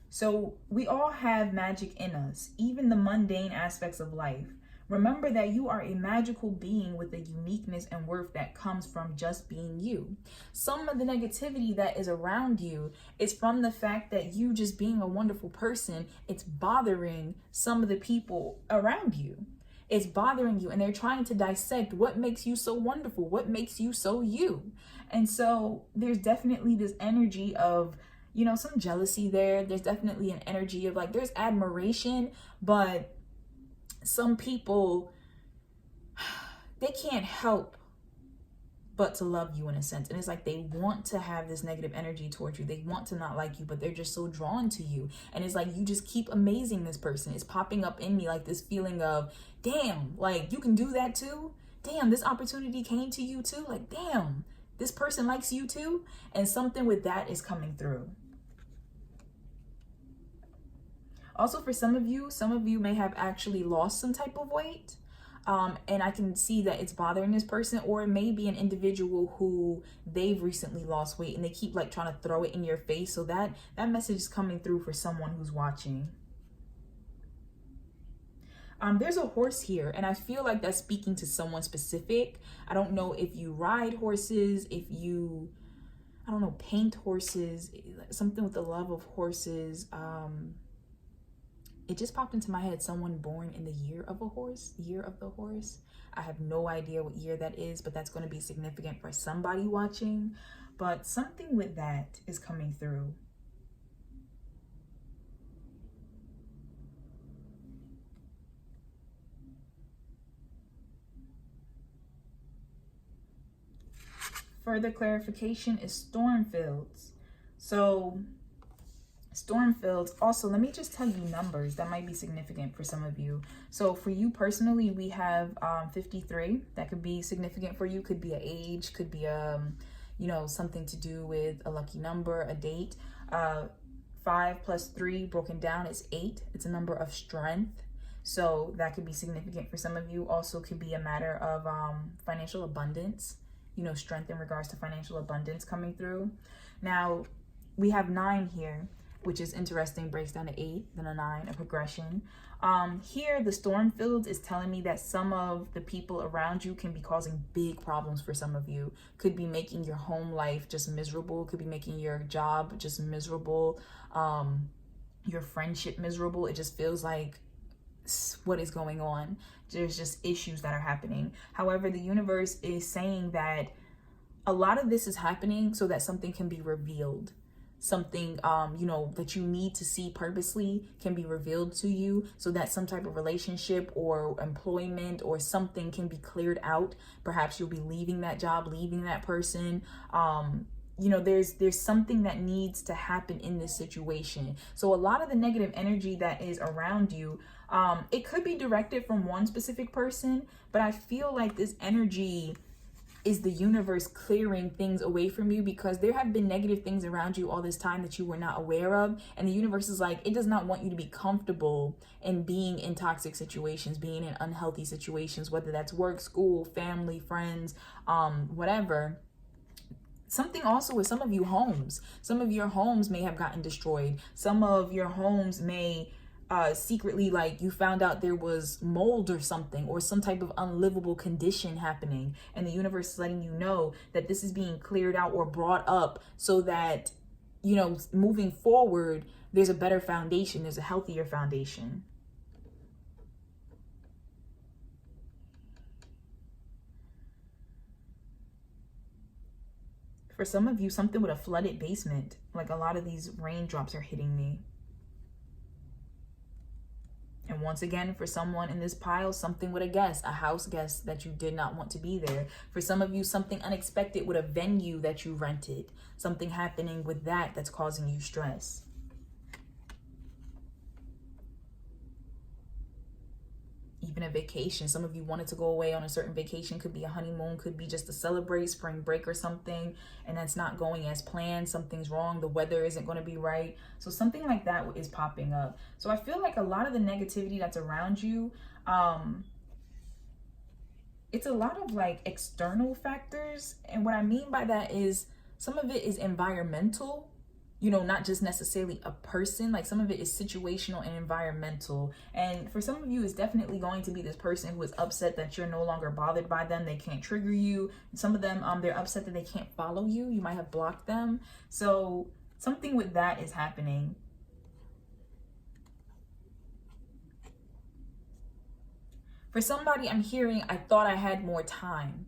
So we all have magic in us, even the mundane aspects of life. Remember that you are a magical being with a uniqueness and worth that comes from just being you. Some of the negativity that is around you is from the fact that you just being a wonderful person, it's bothering some of the people around you. It's bothering you, and they're trying to dissect what makes you so wonderful, what makes you so you. And so there's definitely this energy of, you know, some jealousy there. There's definitely an energy of like, there's admiration, but some people, they can't help but to love you in a sense. And it's like they want to have this negative energy towards you. They want to not like you, but they're just so drawn to you. And it's like you just keep amazing this person. It's popping up in me like this feeling of, damn, like you can do that too? Damn, this opportunity came to you too? Like, damn, this person likes you too? And something with that is coming through. Also, for some of you may have actually lost some type of weight. And I can see that it's bothering this person, or it may be an individual who they've recently lost weight and they keep like trying to throw it in your face. So that message is coming through for someone who's watching. There's a horse here, and I feel like that's speaking to someone specific. I don't know if you ride horses, if you, I don't know, paint horses, something with the love of horses. It just popped into my head, someone born in the year of a horse, year of the horse. I have no idea what year that is, but that's going to be significant for somebody watching. But something with that is coming through. Further clarification is storm fields. So storm fields, also, let me just tell you numbers that might be significant for some of you. So for you personally, we have 53. That could be significant for you. Could be an age, could be you know, something to do with a lucky number, a date. 5 plus 3 broken down is 8. It's a number of strength. So that could be significant for some of you. Also could be a matter of financial abundance, you know, strength in regards to financial abundance coming through. Now we have 9 here, which is interesting, breaks down to 8, then a 9, a progression. Here, the storm fields is telling me that some of the people around you can be causing big problems for some of you. Could be making your home life just miserable, could be making your job just miserable, your friendship miserable. It just feels like, what is going on? There's just issues that are happening. However, the universe is saying that a lot of this is happening so that something can be revealed. Something, you know, that you need to see purposely can be revealed to you, so that some type of relationship or employment or something can be cleared out. Perhaps you'll be leaving that job, leaving that person. You know, there's something that needs to happen in this situation. So a lot of the negative energy that is around you, it could be directed from one specific person, but I feel like this energy is the universe clearing things away from you, because there have been negative things around you all this time that you were not aware of. And the universe is like, it does not want you to be comfortable in being in toxic situations, being in unhealthy situations, whether that's work, school, family, friends, whatever. Something also with some of you homes. Some of your homes may have gotten destroyed. Some of your homes may secretly, like, you found out there was mold or something, or some type of unlivable condition happening, and the universe is letting you know that this is being cleared out or brought up so that, you know, moving forward, there's a better foundation, there's a healthier foundation. For some of you, something with a flooded basement. Like a lot of these raindrops are hitting me. And once again, for someone in this pile, something with a guest, a house guest that you did not want to be there. For some of you, something unexpected with a venue that you rented. Something happening with that that's causing you stress. Even a vacation. Some of you wanted to go away on a certain vacation. Could be a honeymoon, could be just to celebrate spring break or something, and that's not going as planned. Something's wrong, the weather isn't going to be right. So something like that is popping up. So I feel like a lot of the negativity that's around you, it's a lot of like external factors. And what I mean by that is some of it is environmental, you know, not just necessarily a person. Like some of it is situational and environmental. And for some of you, it's definitely going to be this person who is upset that you're no longer bothered by them. They can't trigger you. Some of them, they're upset that they can't follow you. You might have blocked them. So something with that is happening. For somebody, I'm hearing, I thought I had more time.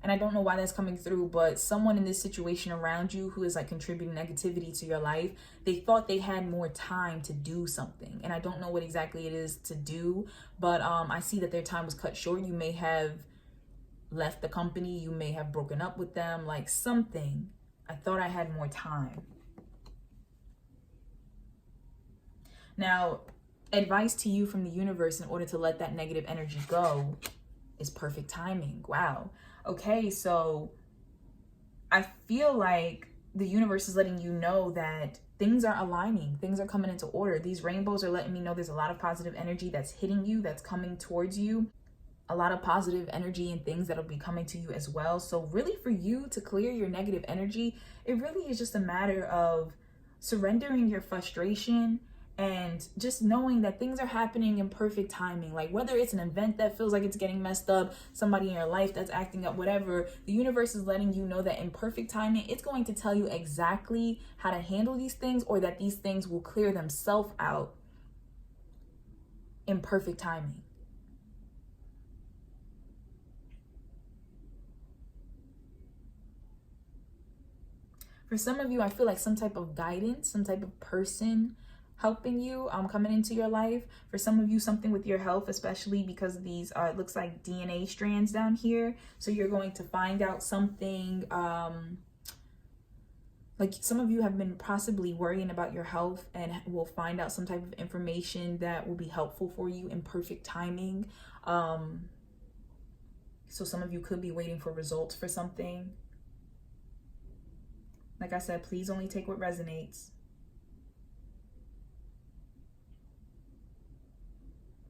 And I don't know why that's coming through, but someone in this situation around you who is like contributing negativity to your life, they thought they had more time to do something. And I don't know what exactly it is to do, but I see that their time was cut short. You may have left the company. You may have broken up with them, like something. I thought I had more time. Now, advice to you from the universe in order to let that negative energy go is perfect timing. Wow. Okay, so I feel like the universe is letting you know that things are aligning. Things are coming into order. These rainbows are letting me know there's a lot of positive energy that's hitting you, that's coming towards you. A lot of positive energy and things that'll be coming to you as well. So really for you to clear your negative energy, it really is just a matter of surrendering your frustration and just knowing that things are happening in perfect timing. Like whether it's an event that feels like it's getting messed up, somebody in your life that's acting up, whatever, the universe is letting you know that in perfect timing, it's going to tell you exactly how to handle these things, or that these things will clear themselves out in perfect timing. For some of you, I feel like some type of guidance, some type of person helping you coming into your life. For some of you, something with your health, especially because these it looks like DNA strands down here. So you're going to find out something, like some of you have been possibly worrying about your health and will find out some type of information that will be helpful for you in perfect timing. So some of you could be waiting for results for something. Like I said, please only take what resonates.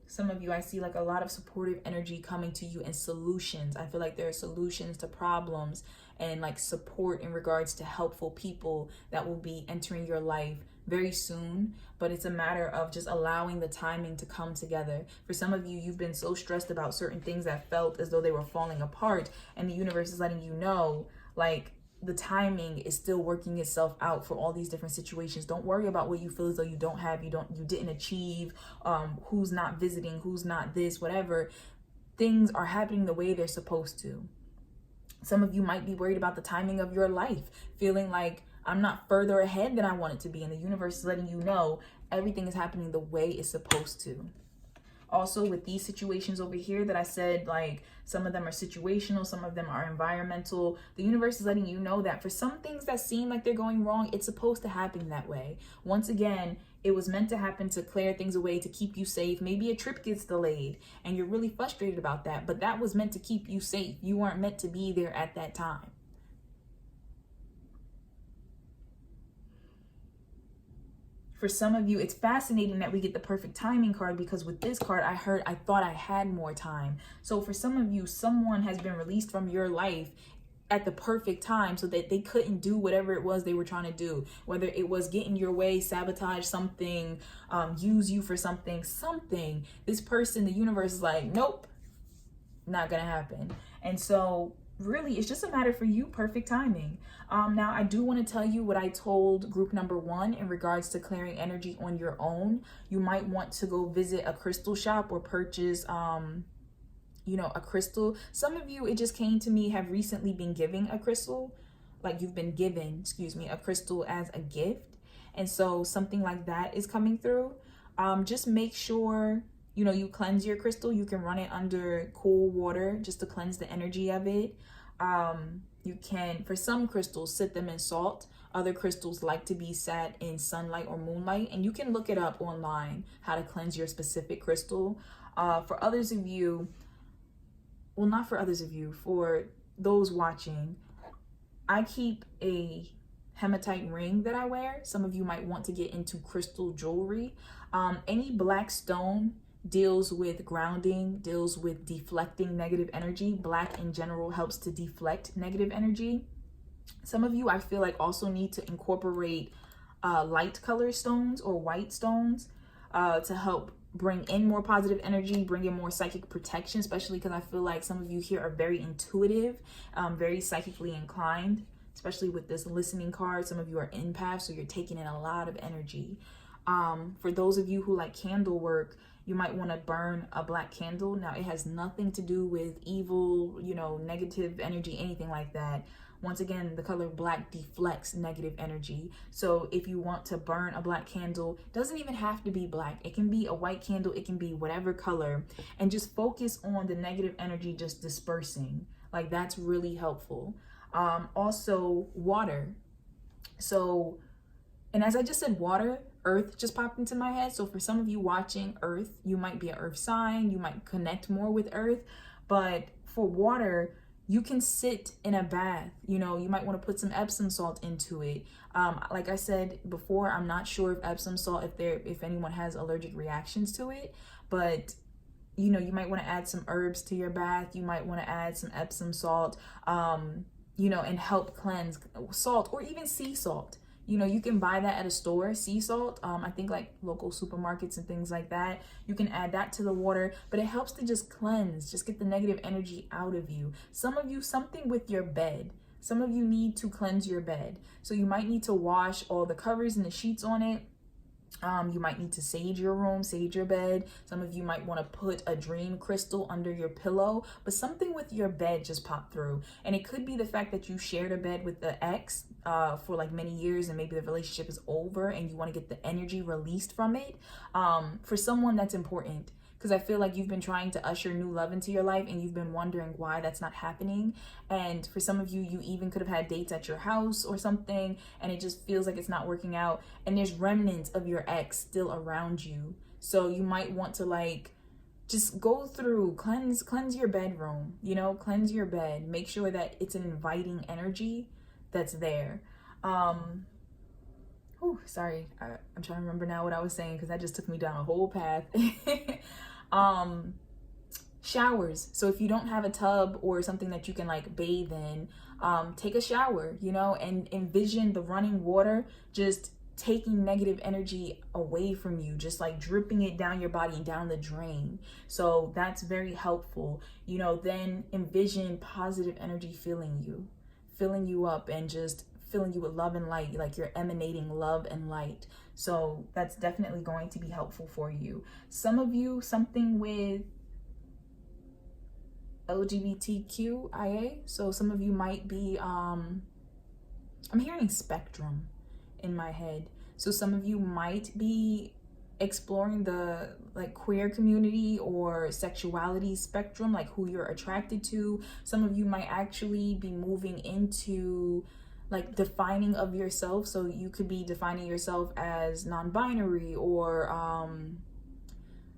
Some of you, I see like a lot of supportive energy coming to you and solutions. I feel like there are solutions to problems and like support in regards to helpful people that will be entering your life very soon. But it's a matter of just allowing the timing to come together. For some of you, you've been so stressed about certain things that felt as though they were falling apart, and the universe is letting you know, like, the timing is still working itself out for all these different situations. Don't worry about what you feel as though you don't have, you didn't achieve, who's not visiting, who's not this, whatever. Things are happening the way they're supposed to. Some of you might be worried about the timing of your life, feeling like I'm not further ahead than I want it to be. And the universe is letting you know everything is happening the way it's supposed to. Also, with these situations over here that I said, like some of them are situational, some of them are environmental, the universe is letting you know that for some things that seem like they're going wrong, it's supposed to happen that way. Once again, it was meant to happen to clear things away, to keep you safe. Maybe a trip gets delayed and you're really frustrated about that, but that was meant to keep you safe. You weren't meant to be there at that time. For some of you, it's fascinating that we get the perfect timing card, because with this card, I thought I had more time. So for some of you, someone has been released from your life at the perfect time so that they couldn't do whatever it was they were trying to do. Whether it was get in your way, sabotage something, use you for something. This person, the universe is like, nope, not gonna happen. And so really, it's just a matter for you, perfect timing. Now, I do want to tell you what I told group number 1 in regards to clearing energy on your own. You might want to go visit a crystal shop or purchase, a crystal. Some of you, it just came to me, have recently been giving a crystal. like you've been given, excuse me, a crystal as a gift. And so something like that is coming through. Just make sure, you know, you cleanse your crystal. You can run it under cool water just to cleanse the energy of it. You can, for some crystals, sit them in salt. Other crystals like to be sat in sunlight or moonlight, and you can look it up online how to cleanse your specific crystal. For others of you, well, not for others of you, for those watching, I keep a hematite ring that I wear. Some of you might want to get into crystal jewelry. Any black stone deals with grounding, deals with deflecting negative energy. Black in general helps to deflect negative energy. Some of you, I feel like, also need to incorporate light color stones or white stones to help bring in more positive energy, bring in more psychic protection, especially because I feel like some of you here are very intuitive, very psychically inclined, especially with this listening card. Some of you are empaths, so you're taking in a lot of energy. For those of you who like candle work, you might want to burn a black candle. Now, it has nothing to do with evil, you know, negative energy, anything like that. Once again, the color black deflects negative energy. So if you want to burn a black candle, it doesn't even have to be black. It can be a white candle. It can be whatever color. And just focus on the negative energy just dispersing. Like, that's really helpful. Also, water. So, and as I just said, water, earth just popped into my head. So for some of you watching, earth, you might be an earth sign. You might connect more with earth. But for water, you can sit in a bath. You know, you might want to put some Epsom salt into it. Like I said before, I'm not sure if Epsom salt, if anyone has allergic reactions to it, but you know, you might want to add some herbs to your bath. You might want to add some Epsom salt, you know, and help cleanse. Salt, or even sea salt. You know, you can buy that at a store, sea salt. I think like local supermarkets and things like that. You can add that to the water, but it helps to just cleanse, just get the negative energy out of you. Some of you, something with your bed. Some of you need to cleanse your bed. So you might need to wash all the covers and the sheets on it. You might need to sage your room, sage your bed. Some of you might want to put a dream crystal under your pillow, but something with your bed just popped through. And it could be the fact that you shared a bed with the ex for like many years, and maybe the relationship is over and you want to get the energy released from it. For someone, that's important, because I feel like you've been trying to usher new love into your life and you've been wondering why that's not happening. And for some of you, you even could have had dates at your house or something, and it just feels like it's not working out. And there's remnants of your ex still around you. So you might want to like just go through, cleanse your bedroom, you know, cleanse your bed. Make sure that it's an inviting energy that's there. Sorry, I'm trying to remember now what I was saying, because that just took me down a whole path. Showers. So if you don't have a tub or something that you can like bathe in, take a shower, you know, and envision the running water just taking negative energy away from you, just like dripping it down your body and down the drain. So that's very helpful. You know, then envision positive energy filling you up and just filling you with love and light, like you're emanating love and light. So that's definitely going to be helpful for you. Some of you, something with LGBTQIA. So some of you might be, I'm hearing spectrum in my head. So some of you might be exploring the like queer community or sexuality spectrum, like who you're attracted to. Some of you might actually be moving into like defining of yourself. So you could be defining yourself as non-binary, or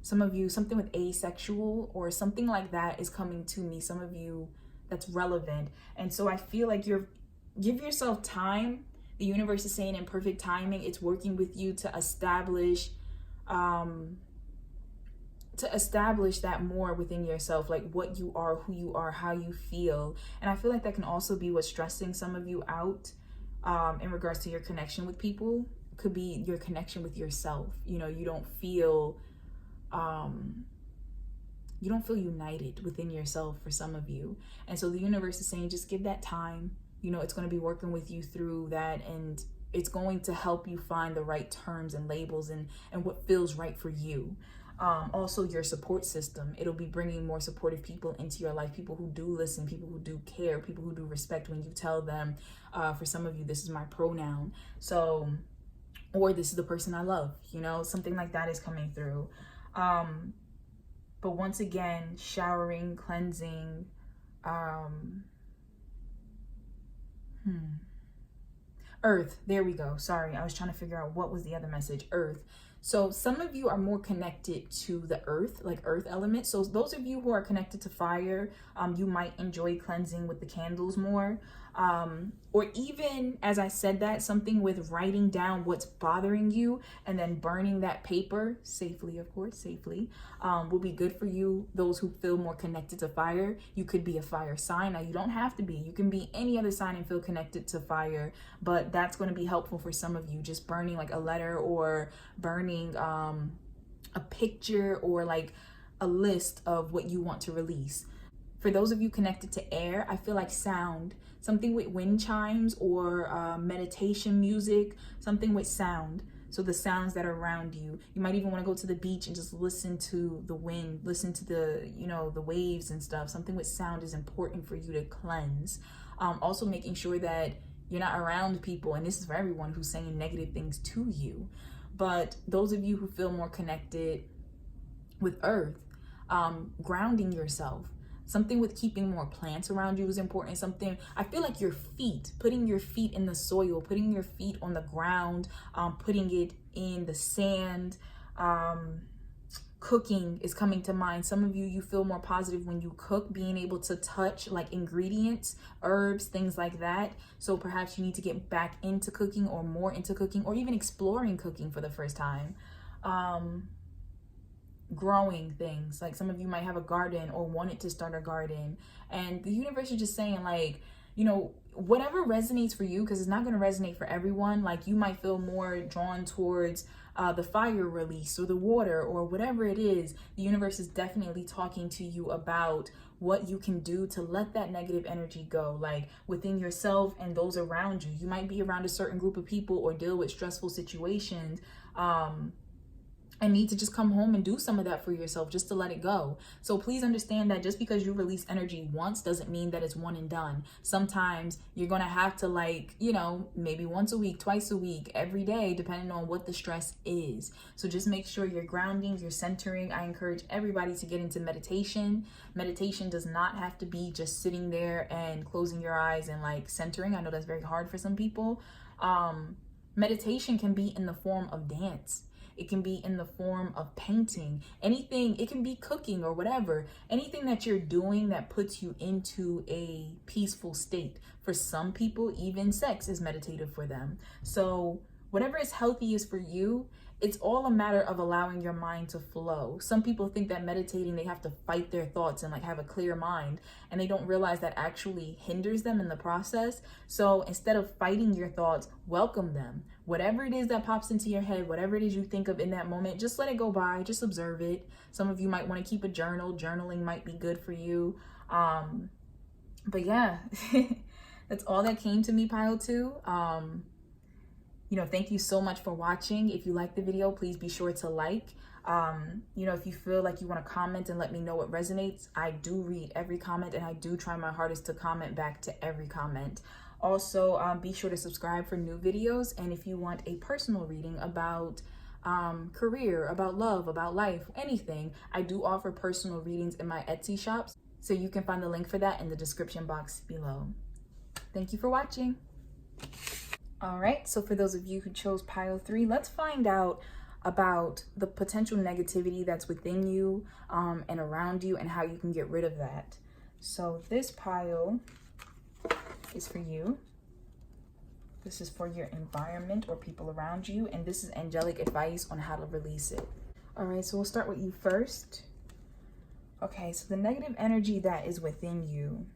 some of you, something with asexual or something like that is coming to me. Some of you, that's relevant. And so I feel like give yourself time. The universe is saying in perfect timing, it's working with you to establish that more within yourself, like what you are, who you are, how you feel. And I feel like that can also be what's stressing some of you out in regards to your connection with people. Could be your connection with yourself. You know, you don't feel united within yourself for some of you. And so the universe is saying, just give that time. You know, it's going to be working with you through that, and it's going to help you find the right terms and labels and what feels right for you. Also your support system. It'll be bringing more supportive people into your life, people who do listen, people who do care, people who do respect when you tell them, for some of you, this is my pronoun. So, or this is the person I love, you know, something like that is coming through. But once again, showering, cleansing, Earth, there we go. Sorry, I was trying to figure out what was the other message. Earth. So some of you are more connected to the earth, like earth element. So those of you who are connected to fire, you might enjoy cleansing with the candles more. Or even, as I said that, something with writing down what's bothering you and then burning that paper safely, of course, safely, will be good for you. Those who feel more connected to fire, you could be a fire sign. Now, you don't have to be. You can be any other sign and feel connected to fire, but that's going to be helpful for some of you. Just burning like a letter or burning a picture or like a list of what you want to release. For those of you connected to air, I feel like sound, something with wind chimes or meditation music, something with sound. So the sounds that are around you. You might even want to go to the beach and just listen to the wind, listen to the, you know, the waves and stuff. Something with sound is important for you to cleanse. Also making sure that you're not around people, and this is for everyone who's saying negative things to you. But those of you who feel more connected with earth, grounding yourself. Something with keeping more plants around you is important. Something, I feel like your feet, putting your feet in the soil, putting your feet on the ground, putting it in the sand, cooking is coming to mind. Some of you, you feel more positive when you cook, being able to touch like ingredients, herbs, things like that. So perhaps you need to get back into cooking or more into cooking, or even exploring cooking for the first time. Growing things, like some of you might have a garden or wanted to start a garden, and the universe is just saying, like, you know, whatever resonates for you, because it's not going to resonate for everyone. Like, you might feel more drawn towards the fire release or the water or whatever it is. The universe is definitely talking to you about what you can do to let that negative energy go, like within yourself and those around you. You might be around a certain group of people or deal with stressful situations, and need to just come home and do some of that for yourself, just to let it go. So please understand that just because you release energy once doesn't mean that it's one and done. Sometimes you're gonna have to, like, you know, maybe once a week, twice a week, every day, depending on what the stress is. So just make sure you're grounding, you're centering. I encourage everybody to get into meditation. Meditation does not have to be just sitting there and closing your eyes and like centering. I know that's very hard for some people. Meditation can be in the form of dance. It can be in the form of painting, anything. It can be cooking or whatever. Anything that you're doing that puts you into a peaceful state. For some people, even sex is meditative for them. So whatever is healthiest for you, it's all a matter of allowing your mind to flow. Some people think that meditating, they have to fight their thoughts and like have a clear mind, and they don't realize that actually hinders them in the process. So instead of fighting your thoughts, welcome them. Whatever it is that pops into your head, whatever it is you think of in that moment, just let it go by, just observe it. Some of you might want to keep a journal. Journaling might be good for you. But yeah, that's all that came to me, pile 2. You know, thank you so much for watching. If you like the video, please be sure to like. You know, if you feel like you want to comment and let me know what resonates, I do read every comment, and I do try my hardest to comment back to every comment. Also, be sure to subscribe for new videos. And if you want a personal reading about career, about love, about life, anything, I do offer personal readings in my Etsy shops. So you can find the link for that in the description box below. Thank you for watching. All right, so for those of you who chose pile 3, let's find out about the potential negativity that's within you and around you, and how you can get rid of that. So this pile is for you. This is for your environment or people around you, and this is angelic advice on how to release it. All right, so we'll start with you first. Okay, so the negative energy that is within you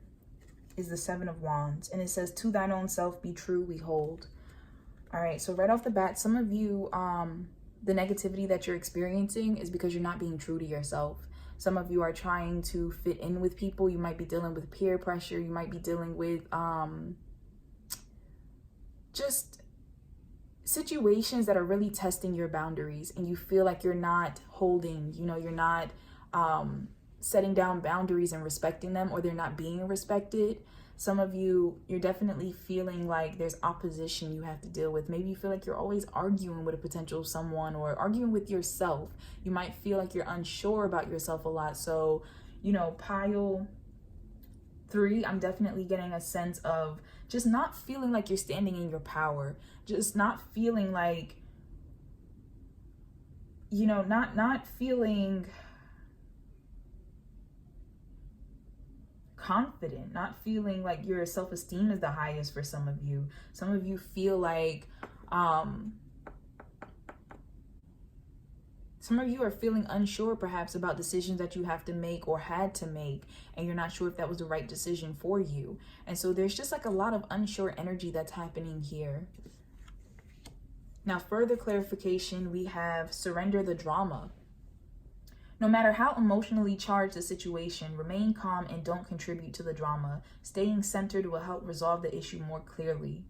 is the 7 of Wands, and it says, to thine own self be true, we hold. All right, so right off the bat, some of you, the negativity that you're experiencing is because you're not being true to yourself. Some of you are trying to fit in with people. You might be dealing with peer pressure. You might be dealing with just situations that are really testing your boundaries, and you feel like you're not holding, you're not setting down boundaries and respecting them, or they're not being respected. Some of you, you're definitely feeling like there's opposition you have to deal with. Maybe you feel like you're always arguing with a potential someone, or arguing with yourself. You might feel like you're unsure about yourself a lot. So, pile 3, I'm definitely getting a sense of just not feeling like you're standing in your power. Just not feeling like, not feeling confident, not feeling like your self-esteem is the highest for some of you. Some of you feel like some of you are feeling unsure perhaps about decisions that you have to make or had to make, and you're not sure if that was the right decision for you. And so there's just like a lot of unsure energy that's happening here. Now, further clarification, we have surrender the drama. No matter how emotionally charged the situation, remain calm and don't contribute to the drama. Staying centered will help resolve the issue more quickly.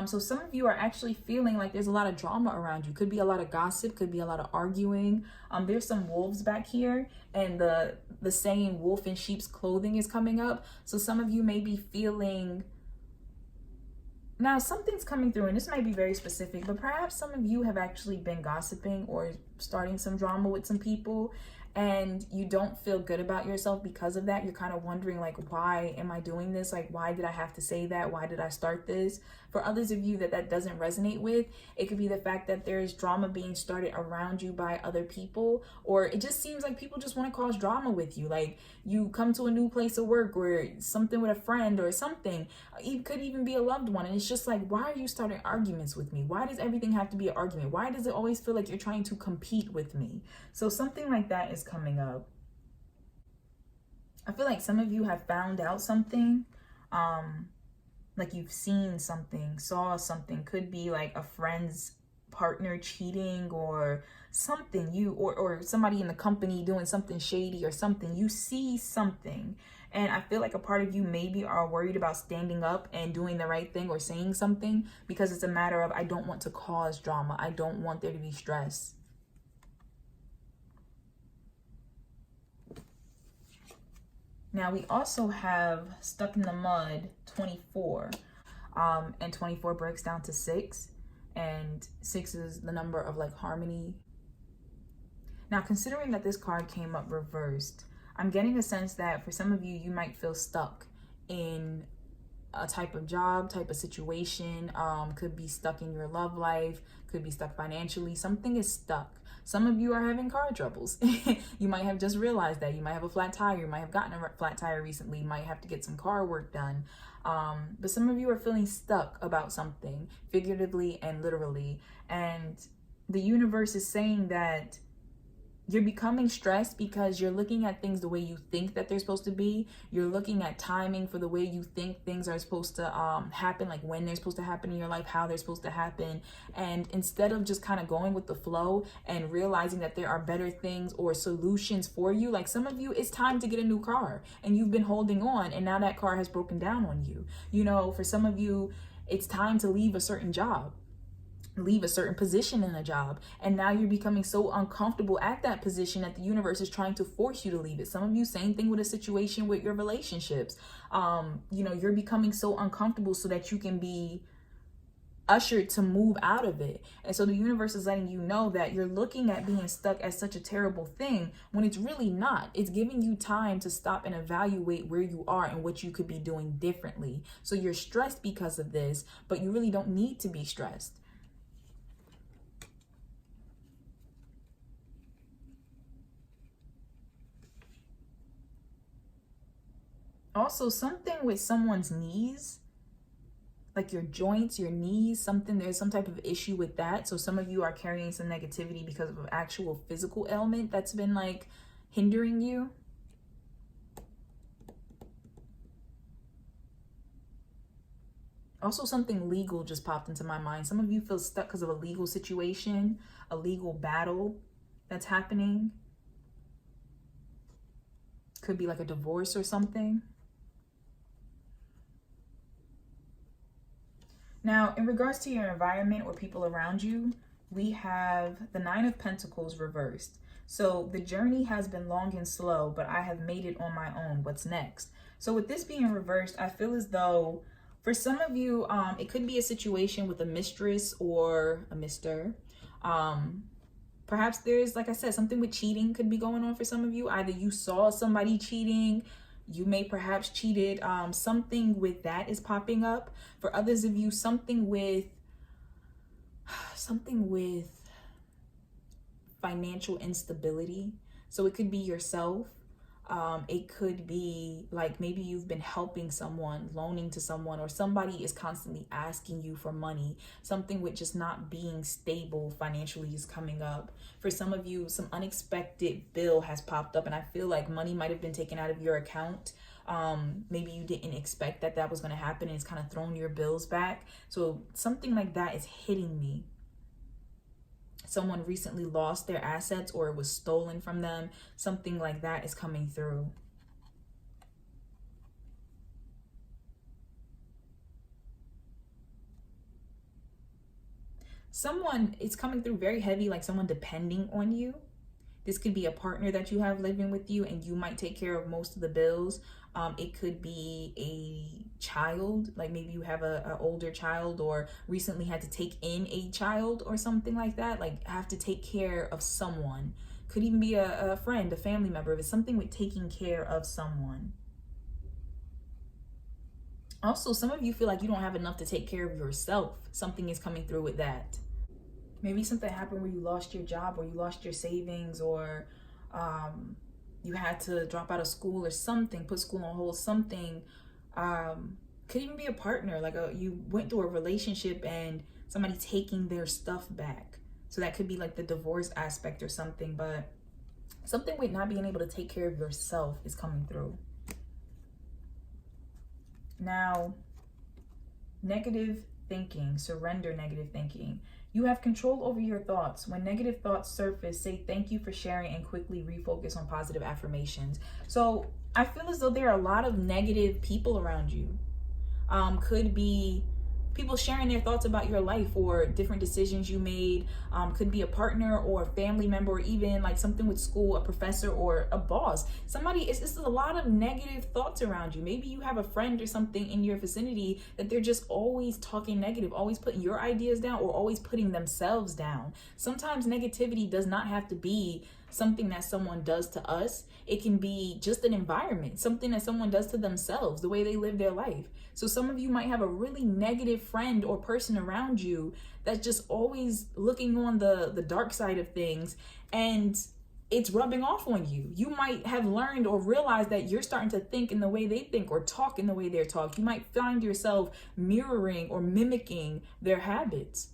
So some of you are actually feeling like there's a lot of drama around you. Could be a lot of gossip, could be a lot of arguing. There's some wolves back here, and the saying wolf in sheep's clothing is coming up. So some of you may be feeling, now something's coming through, and this might be very specific, but perhaps some of you have actually been gossiping or starting some drama with some people, and you don't feel good about yourself because of that. You're kind of wondering, like, why am I doing this? Like, why did I have to say that? Why did I start this? For others of you that doesn't resonate with, it could be the fact that there's drama being started around you by other people, or it just seems like people just want to cause drama with you. Like, you come to a new place of work or something with a friend or something. It could even be a loved one, and it's just like, why are you starting arguments with me? Why does everything have to be an argument? Why does it always feel like you're trying to compete with me? So something like that is coming up. I feel like some of you have found out something, like you've seen something, saw something. Could be like a friend's partner cheating, or something, or somebody in the company doing something shady or something. You see something, and I feel like a part of you maybe are worried about standing up and doing the right thing or saying something, because it's a matter of, I don't want to cause drama. I don't want there to be stress. Now we also have stuck in the mud 24, and 24 breaks down to 6, and 6 is the number of like harmony. Now, considering that this card came up reversed, I'm getting a sense that for some of you, you might feel stuck in a type of job, type of situation, could be stuck in your love life, could be stuck financially. Something is stuck. Some of you are having car troubles. You might have just realized that. You might have a flat tire. You might have gotten a flat tire recently. You might have to get some car work done. But some of you are feeling stuck about something, figuratively and literally. And the universe is saying that you're becoming stressed because you're looking at things the way you think that they're supposed to be. You're looking at timing for the way you think things are supposed to happen, like when they're supposed to happen in your life, how they're supposed to happen. And instead of just kind of going with the flow and realizing that there are better things or solutions for you, like some of you, it's time to get a new car and you've been holding on, and now that car has broken down on you. For some of you, it's time to leave a certain job, leave a certain position in a job, and now you're becoming so uncomfortable at that position that the universe is trying to force you to leave it. Some of you, same thing with a situation with your relationships. You're becoming so uncomfortable so that you can be ushered to move out of it. And so the universe is letting you know that you're looking at being stuck as such a terrible thing when it's really not. It's giving you time to stop and evaluate where you are and what you could be doing differently. So you're stressed because of this, but you really don't need to be stressed. Also, something with someone's knees, like your joints, your knees, there's some type of issue with that. So some of you are carrying some negativity because of an actual physical ailment that's been like hindering you. Also, something legal just popped into my mind. Some of you feel stuck because of a legal situation, a legal battle that's happening. Could be like a divorce or something. Now, in regards to your environment or people around you, we have the Nine of Pentacles reversed. So the journey has been long and slow, but I have made it on my own. What's next? So with this being reversed, I feel as though for some of you, it could be a situation with a mistress or a mister. Perhaps there's, like I said, something with cheating could be going on for some of you. Either you saw somebody cheating, you may perhaps cheated. Something with that is popping up. For others of you, something with financial instability. So it could be yourself. It could be like maybe you've been helping someone, loaning to someone, or somebody is constantly asking you for money. Something with just not being stable financially is coming up. For some of you, some unexpected bill has popped up, and I feel like money might have been taken out of your account. Maybe you didn't expect that was going to happen, and it's kind of thrown your bills back. So something like that is hitting me. Someone recently lost their assets or it was stolen from them. Something like that is coming through. Someone is coming through very heavy, like someone depending on you. This could be a partner that you have living with you and you might take care of most of the bills. It could be a child, like maybe you have an older child or recently had to take in a child or something like that, like have to take care of someone. Could even be a friend, a family member. If it's something with taking care of someone. Also, some of you feel like you don't have enough to take care of yourself. Something is coming through with that. Maybe something happened where you lost your job or you lost your savings, or you had to drop out of school or something, put school on hold, something. Could even be a partner, like you went through a relationship and somebody taking their stuff back. So that could be like the divorce aspect or something, but something with not being able to take care of yourself is coming through. Now, negative thinking, surrender negative thinking. You have control over your thoughts. When negative thoughts surface, say thank you for sharing and quickly refocus on positive affirmations. So I feel as though there are a lot of negative people around you. Could be people sharing their thoughts about your life or different decisions you made. Could be a partner or a family member, or even like something with school, a professor or a boss. This is a lot of negative thoughts around you. Maybe you have a friend or something in your vicinity that they're just always talking negative, always putting your ideas down or always putting themselves down. Sometimes negativity does not have to be something that someone does to us. It can be just an environment, something that someone does to themselves, the way they live their life. So some of you might have a really negative friend or person around you that's just always looking on the dark side of things, and it's rubbing off on you. You might have learned or realized that you're starting to think in the way they think or talk in the way they talk. You might find yourself mirroring or mimicking their habits.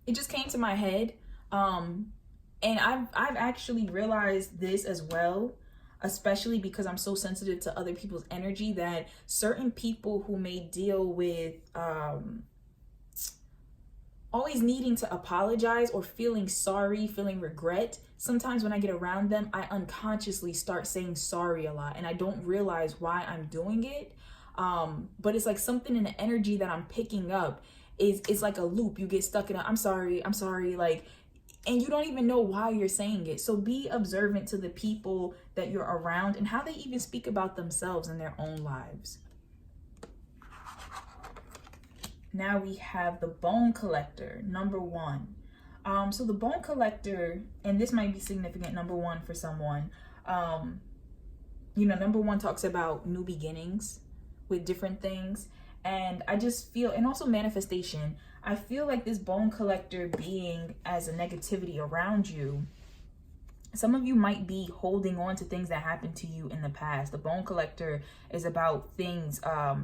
It just came to my head. And I've actually realized this as well, especially because I'm so sensitive to other people's energy, that certain people who may deal with always needing to apologize or feeling sorry, feeling regret, sometimes when I get around them, I unconsciously start saying sorry a lot and I don't realize why I'm doing it. But it's like something in the energy that I'm picking up is like a loop. You get stuck in I'm sorry, like, and you don't even know why you're saying it. So be observant to the people that you're around and how they even speak about themselves in their own lives. Now we have the Bone Collector, number 1. So the Bone Collector, and this might be significant, number 1 for someone. Number 1 talks about new beginnings with different things. And I just feel, and also manifestation, I feel like this Bone Collector being as a negativity around you, some of you might be holding on to things that happened to you in the past. The Bone Collector is about things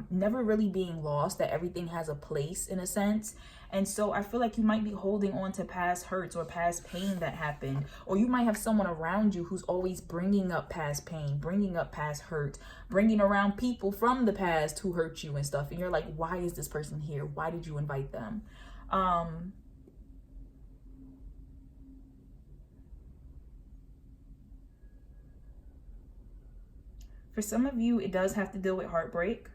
never really being lost, that everything has a place in a sense. And so I feel like you might be holding on to past hurts or past pain that happened, or you might have someone around you who's always bringing up past pain, bringing up past hurt, bringing around people from the past who hurt you and stuff. And you're like, why is this person here? Why did you invite them? For some of you, it does have to deal with heartbreak.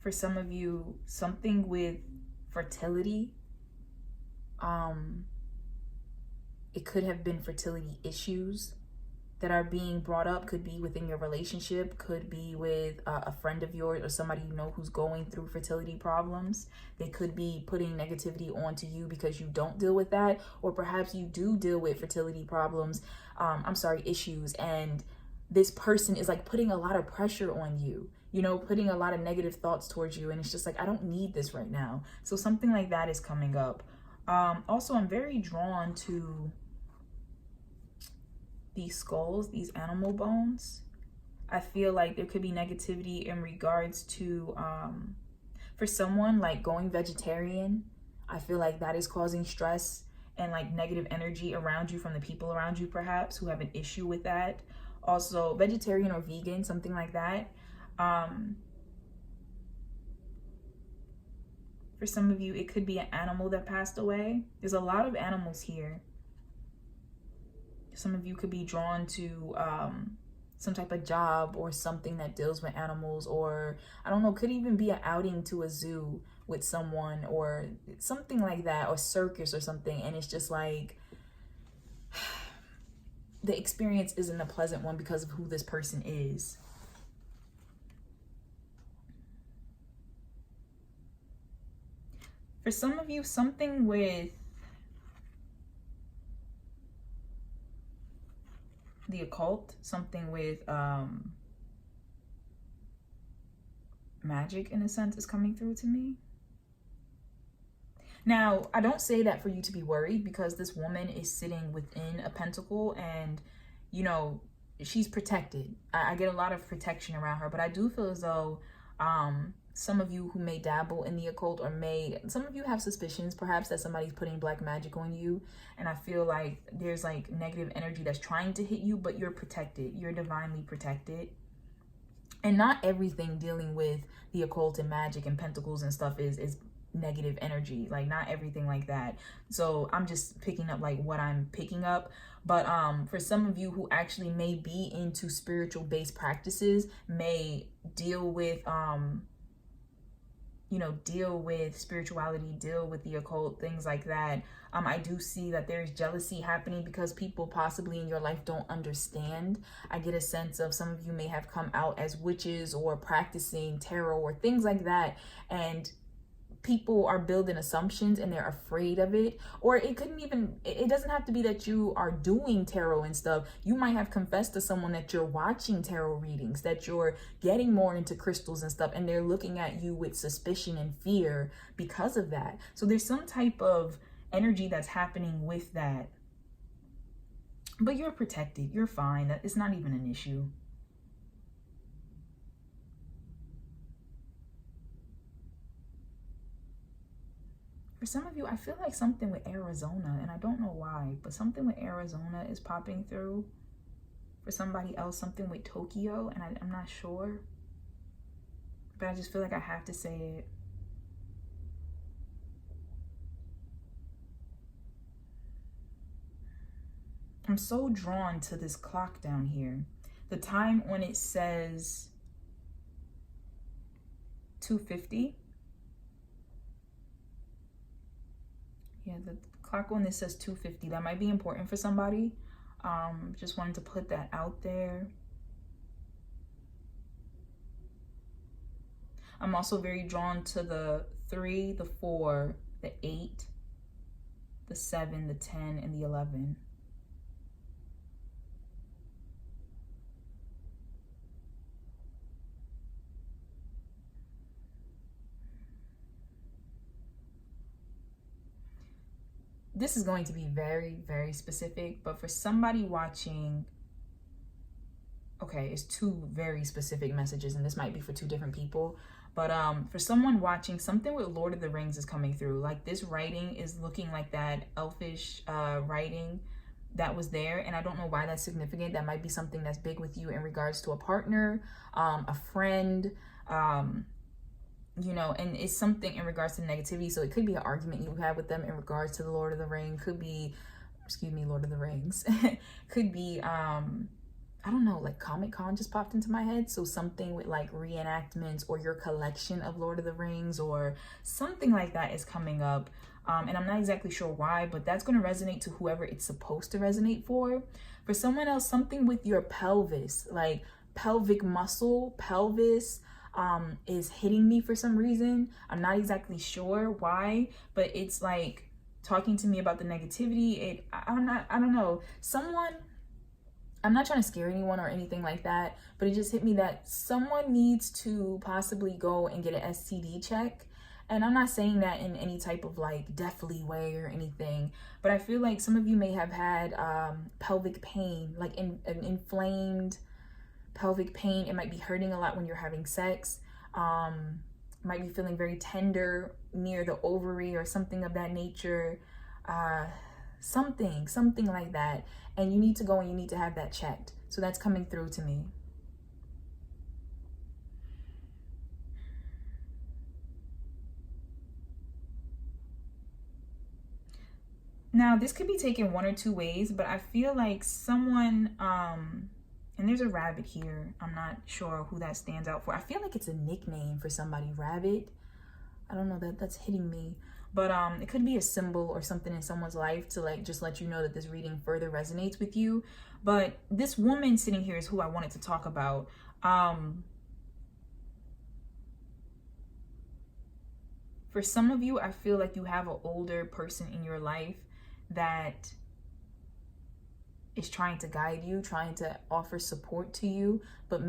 For some of you, something with fertility. It could have been fertility issues that are being brought up. Could be within your relationship, could be with a friend of yours or somebody you know who's going through fertility problems. They could be putting negativity onto you because you don't deal with that, or perhaps you do deal with fertility problems, issues, and this person is like putting a lot of pressure on you, you know, putting a lot of negative thoughts towards you, and it's just like, I don't need this right now. So something like that is coming up. Also, I'm very drawn to these skulls, these animal bones. I feel like there could be negativity in regards to, for someone like going vegetarian. I feel like that is causing stress and like negative energy around you from the people around you, perhaps, who have an issue with that. Also, vegetarian or vegan, something like that. For some of you, it could be an animal that passed away. There's a lot of animals here. Some of you could be drawn to some type of job or something that deals with animals, or I don't know, could even be an outing to a zoo with someone or something like that, or circus or something. And it's just like, the experience isn't a pleasant one because of who this person is. For some of you, something with the occult, something with magic in a sense is coming through to me. Now, I don't say that for you to be worried, because this woman is sitting within a pentacle and, you know, she's protected. I get a lot of protection around her, but I do feel as though some of you who may dabble in the occult, or some of you have suspicions perhaps that somebody's putting black magic on you. And I feel like there's like negative energy that's trying to hit you, but you're protected. You're divinely protected. And not everything dealing with the occult and magic and pentacles and stuff is negative energy. Like, not everything like that. So I'm just picking up like what I'm picking up. But for some of you who actually may be into spiritual based practices, may deal with deal with spirituality, deal with the occult, things like that. I do see that there's jealousy happening because people possibly in your life don't understand. I get a sense of some of you may have come out as witches or practicing tarot or things like that, and people are building assumptions and they're afraid of it. Or it doesn't have to be that you are doing tarot and stuff. You might have confessed to someone that you're watching tarot readings, that you're getting more into crystals and stuff, and they're looking at you with suspicion and fear because of that. So there's some type of energy that's happening with that. But you're protected. You're fine. It's not even an issue. For some of you, I feel like something with Arizona, and I don't know why, but something with Arizona is popping through. For somebody else, something with Tokyo, and I'm not sure. But I just feel like I have to say it. I'm so drawn to this clock down here. The time when it says 2:50. Yeah, the clock on this says 2:50. That might be important for somebody. Just wanted to put that out there. I'm also very drawn to the 3, the 4, the 8, the 7, the 10, and the 11. This is going to be very, very specific, but for somebody watching, okay, it's 2 very specific messages, and this might be for 2 different people. But for someone watching, something with Lord of the Rings is coming through. Like, this writing is looking like that elfish writing that was there, and I don't know why that's significant. That might be something that's big with you in regards to a partner, a friend, and it's something in regards to negativity. So it could be an argument you had with them in regards to the Lord of the Rings. Could be, Lord of the Rings. Could be I don't know, like Comic-Con just popped into my head. So something with like reenactments or your collection of Lord of the Rings or something like that is coming up. And I'm not exactly sure why, but that's going to resonate to whoever it's supposed to resonate for. For someone else, something with your pelvis, like pelvic muscle, pelvis, is hitting me for some reason. I'm not exactly sure why, but it's like talking to me about the negativity. I don't know. I'm not trying to scare anyone or anything like that, but it just hit me that someone needs to possibly go and get an STD check. And I'm not saying that in any type of like deathly way or anything, but I feel like some of you may have had pelvic pain, like an inflamed pelvic pain. It might be hurting a lot when you're having sex. Might be feeling very tender near the ovary or something of that nature. Something like that. And you need to go and you need to have that checked. So that's coming through to me. Now, this could be taken one or two ways, but I feel like someone, and there's a rabbit here. I'm not sure who that stands out for. I feel like it's a nickname for somebody, rabbit. I don't know, that's hitting me. But it could be a symbol or something in someone's life to like just let you know that this reading further resonates with you. But this woman sitting here is who I wanted to talk about. For some of you, I feel like you have an older person in your life that is trying to guide you, trying to offer support to you, but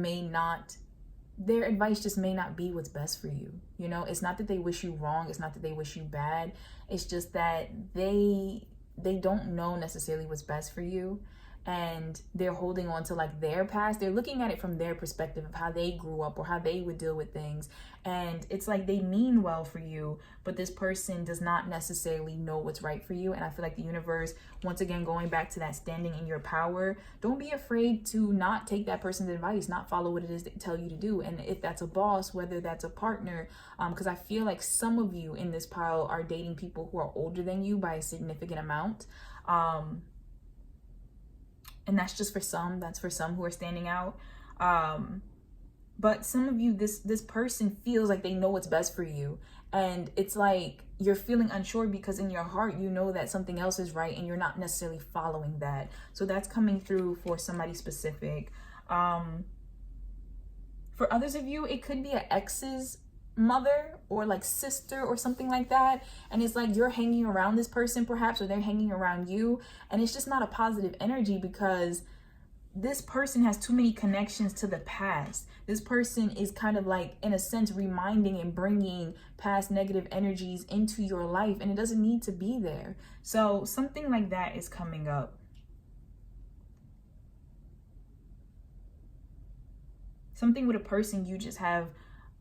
their advice just may not be what's best for you. You know, it's not that they wish you wrong. It's not that they wish you bad. It's just that they don't know necessarily what's best for you. And they're holding on to like their past. They're looking at it from their perspective of how they grew up or how they would deal with things. And it's like they mean well for you, but this person does not necessarily know what's right for you. And I feel like the universe, once again, going back to that standing in your power, don't be afraid to not take that person's advice, not follow what it is they tell you to do. And if that's a boss, whether that's a partner, because I feel like some of you in this pile are dating people who are older than you by a significant amount. And that's just for some. That's for some who are standing out. But some of you, this person feels like they know what's best for you. And it's like you're feeling unsure because in your heart, you know that something else is right and you're not necessarily following that. So that's coming through for somebody specific. For others of you, it could be an ex's mother or like sister or something like that, and it's like you're hanging around this person perhaps, or they're hanging around you, and it's just not a positive energy because this person has too many connections to the past. This person is kind of like, in a sense, reminding and bringing past negative energies into your life, and it doesn't need to be there. So something like that is coming up. Something with a person you just have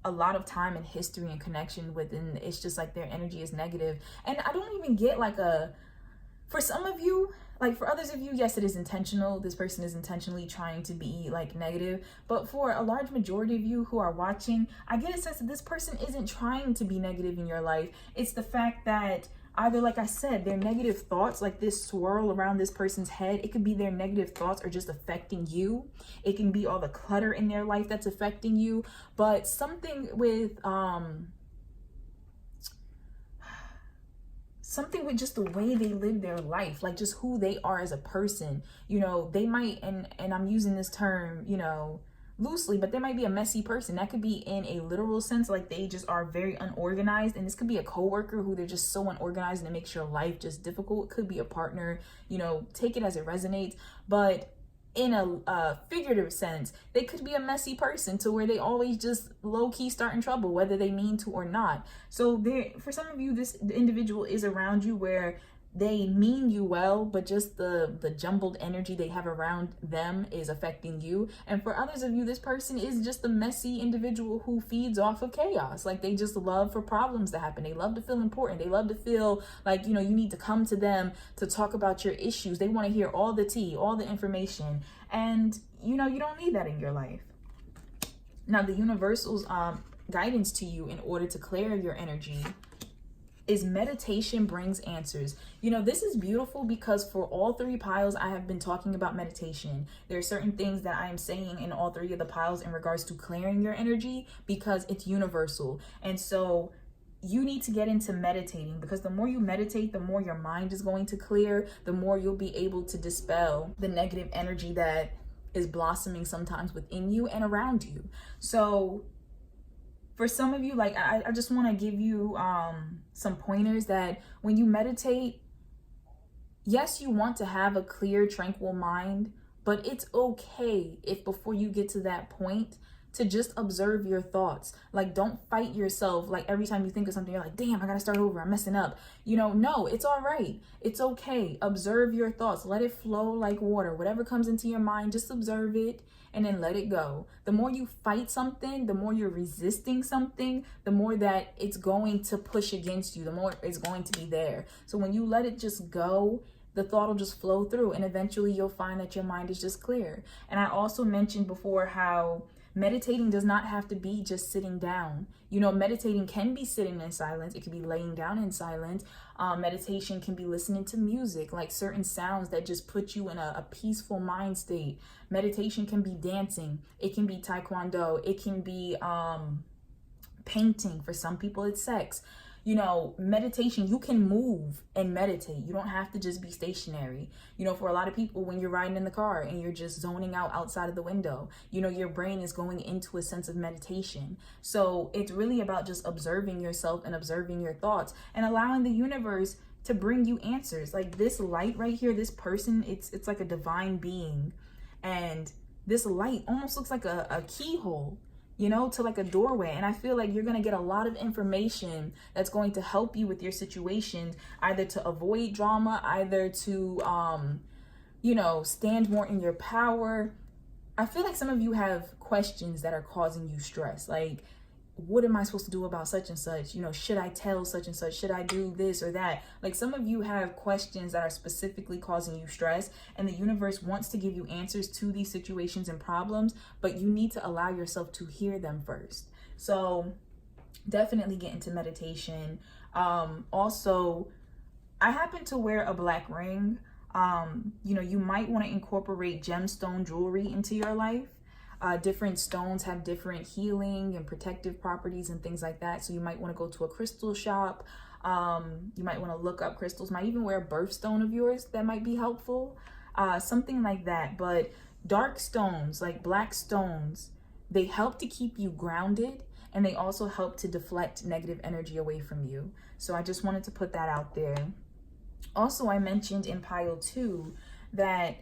a lot of time and history and connection with, and it's just like their energy is negative. And I don't even get like for some of you, like for others of you, yes, it is intentional. This person is intentionally trying to be like negative. But for a large majority of you who are watching, I get a sense that this person isn't trying to be negative in your life. It's the fact that either, like I said, their negative thoughts, like this swirl around this person's head, it could be their negative thoughts are just affecting you. It can be all the clutter in their life that's affecting you. But something with just the way they live their life, like just who they are as a person. You know, they might, and I'm using this term, you know, loosely, but they might be a messy person. That could be in a literal sense, like they just are very unorganized. And this could be a coworker who they're just so unorganized and it makes your life just difficult. It could be a partner, you know, take it as it resonates. But in a figurative sense, they could be a messy person to where they always just low-key start in trouble, whether they mean to or not. So for some of you, the individual is around you where they mean you well, but just the jumbled energy they have around them is affecting you. And for others of you, this person is just a messy individual who feeds off of chaos. Like they just love for problems to happen. They love to feel important. They love to feel like, you know, you need to come to them to talk about your issues. They want to hear all the tea, all the information. And, you know, you don't need that in your life. Now, the universal's guidance to you in order to clear your energy is meditation brings answers. You know, this is beautiful because for all three piles, I have been talking about meditation. There are certain things that I am saying in all three of the piles in regards to clearing your energy because it's universal. And so you need to get into meditating, because the more you meditate, the more your mind is going to clear, the more you'll be able to dispel the negative energy that is blossoming sometimes within you and around you. So for some of you, like, I just want to give you some pointers that when you meditate, yes, you want to have a clear, tranquil mind, but it's okay if before you get to that point to just observe your thoughts. Like, don't fight yourself. Like, every time you think of something, you're like, damn, I gotta start over, I'm messing up. You know, no, it's all right. It's okay. Observe your thoughts. Let it flow like water. Whatever comes into your mind, just observe it and then let it go. The more you fight something, the more you're resisting something, the more that it's going to push against you, the more it's going to be there. So when you let it just go, the thought will just flow through, and eventually you'll find that your mind is just clear. And I also mentioned before how meditating does not have to be just sitting down. You know, meditating can be sitting in silence. It can be laying down in silence. Meditation can be listening to music, like certain sounds that just put you in a peaceful mind state. Meditation can be dancing. It can be taekwondo. It can be painting. For some people, it's sex. You know, meditation, you can move and meditate. You don't have to just be stationary. You know, for a lot of people, when you're riding in the car and you're just zoning out outside of the window, you know, your brain is going into a sense of meditation. So it's really about just observing yourself and observing your thoughts and allowing the universe to bring you answers. Like this light right here, this person, it's like a divine being. And this light almost looks like a keyhole, you know, to like a doorway. And I feel like you're going to get a lot of information that's going to help you with your situation, either to avoid drama, either to, you know, stand more in your power. I feel like some of you have questions that are causing you stress. Like, what am I supposed to do about such and such? You know, should I tell such and such? Should I do this or that? Like, some of you have questions that are specifically causing you stress, and the universe wants to give you answers to these situations and problems, but you need to allow yourself to hear them first. So definitely get into meditation. Also, I happen to wear a black ring. You know, you might want to incorporate gemstone jewelry into your life. Different stones have different healing and protective properties and things like that. So you might want to go to a crystal shop. You might want to look up crystals, might even wear a birthstone of yours that might be helpful. Something like that. But dark stones, like black stones, they help to keep you grounded, and they also help to deflect negative energy away from you. So I just wanted to put that out there. Also, I mentioned in pile 2 that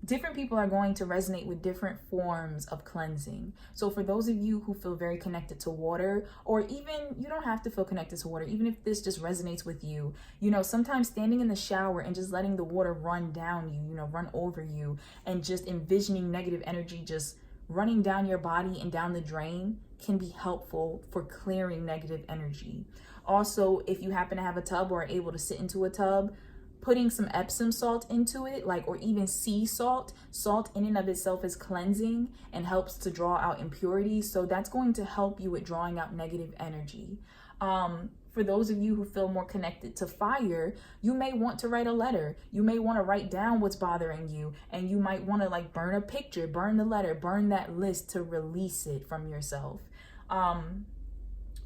different people are going to resonate with different forms of cleansing. So for those of you who feel very connected to water, or even you don't have to feel connected to water, even if this just resonates with you, you know, sometimes standing in the shower and just letting the water run down you, you know, run over you, and just envisioning negative energy just running down your body and down the drain can be helpful for clearing negative energy. Also, if you happen to have a tub or are able to sit into a tub, putting some Epsom salt into it, like, or even sea salt. Salt in and of itself is cleansing and helps to draw out impurities. So that's going to help you with drawing out negative energy. For those of you who feel more connected to fire, you may want to write a letter. You may want to write down what's bothering you, and you might want to like burn a picture, burn the letter, burn that list to release it from yourself.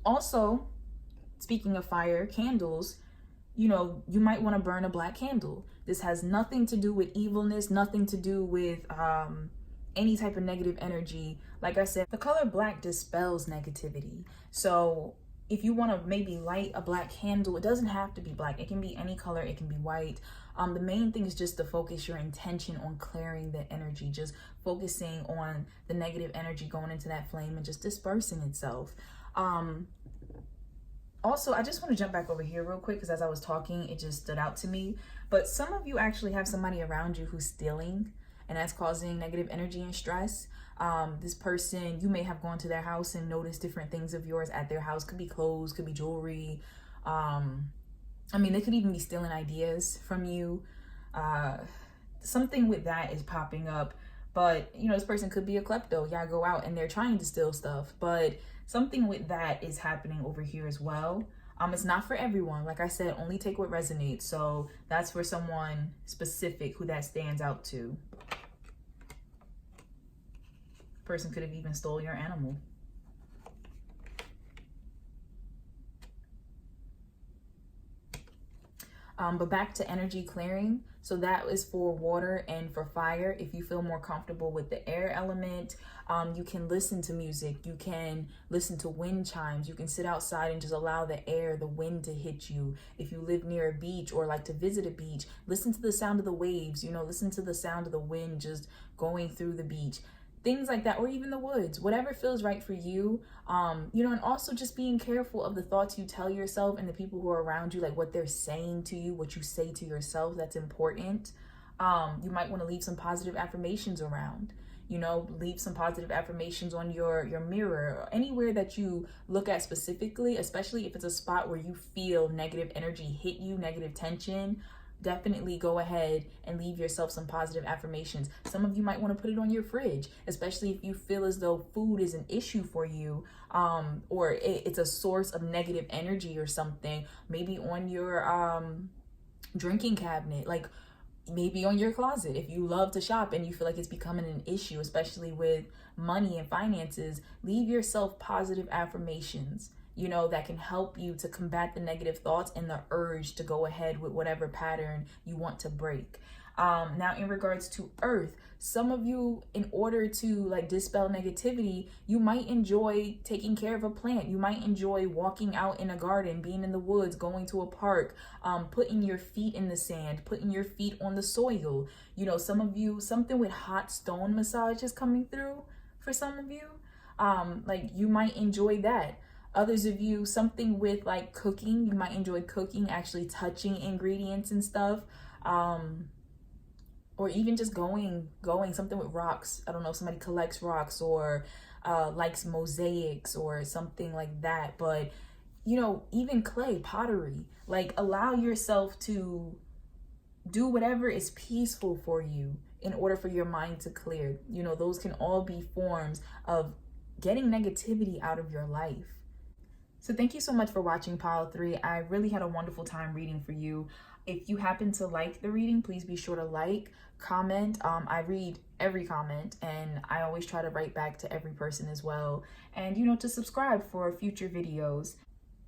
Also, speaking of fire, candles, you know, you might want to burn a black candle. This has nothing to do with evilness, nothing to do with any type of negative energy. Like I said, the color black dispels negativity. So if you want to maybe light a black candle, it doesn't have to be black. It can be any color. It can be white. The main thing is just to focus your intention on clearing the energy, just focusing on the negative energy going into that flame and just dispersing itself. Also, I just want to jump back over here real quick because as I was talking, it just stood out to me. But some of you actually have somebody around you who's stealing, and that's causing negative energy and stress. This person, you may have gone to their house and noticed different things of yours at their house. Could be clothes, could be jewelry. I mean, they could even be stealing ideas from you. Something with that is popping up. But, you know, this person could be a klepto. Y'all go out and they're trying to steal stuff. But something with that is happening over here as well. It's not for everyone. Like I said, only take what resonates. So that's for someone specific who that stands out to. Person could have even stole your animal. But back to energy clearing. So that is for water and for fire. If you feel more comfortable with the air element, you can listen to music. You can listen to wind chimes. You can sit outside and just allow the air, the wind to hit you. If you live near a beach or like to visit a beach, listen to the sound of the waves, you know, listen to the sound of the wind just going through the beach. Things like that, or even the woods, whatever feels right for you. You know, and also just being careful of the thoughts you tell yourself and the people who are around you, like what they're saying to you, what you say to yourself. That's important. You might want to leave some positive affirmations around. You know, leave some positive affirmations on your mirror, or anywhere that you look at specifically, especially if it's a spot where you feel negative energy hit you, negative tension. Definitely go ahead and leave yourself some positive affirmations. Some of you might want to put it on your fridge, especially if you feel as though food is an issue for you, or it's a source of negative energy or something. Maybe on your drinking cabinet, like maybe on your closet. If you love to shop and you feel like it's becoming an issue, especially with money and finances, leave yourself positive affirmations, you know, that can help you to combat the negative thoughts and the urge to go ahead with whatever pattern you want to break. Now, in regards to earth, some of you, in order to like dispel negativity, you might enjoy taking care of a plant. You might enjoy walking out in a garden, being in the woods, going to a park, putting your feet in the sand, putting your feet on the soil. You know, some of you, something with hot stone massage is coming through for some of you. Like you might enjoy that. Others of you, something with like cooking. You might enjoy cooking, actually touching ingredients and stuff. Or even just going something with rocks. I don't know, somebody collects rocks or likes mosaics or something like that. But, you know, even clay, pottery, like allow yourself to do whatever is peaceful for you in order for your mind to clear. You know, those can all be forms of getting negativity out of your life. So thank you so much for watching Pile 3. I really had a wonderful time reading for you. If you happen to like the reading, please be sure to like, comment. I read every comment and I always try to write back to every person as well. And, you know, to subscribe for future videos.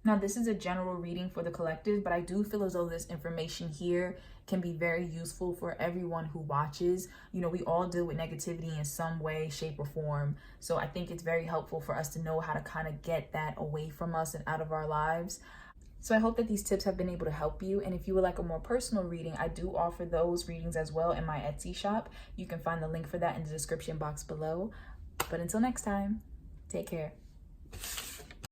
Now, this is a general reading for the collective, but I do feel as though this information here can be very useful for everyone who watches. You know, we all deal with negativity in some way, shape, or form. So I think it's very helpful for us to know how to kind of get that away from us and out of our lives. So I hope that these tips have been able to help you. And if you would like a more personal reading, I do offer those readings as well in my Etsy shop. You can find the link for that in the description box below. But until next time, take care.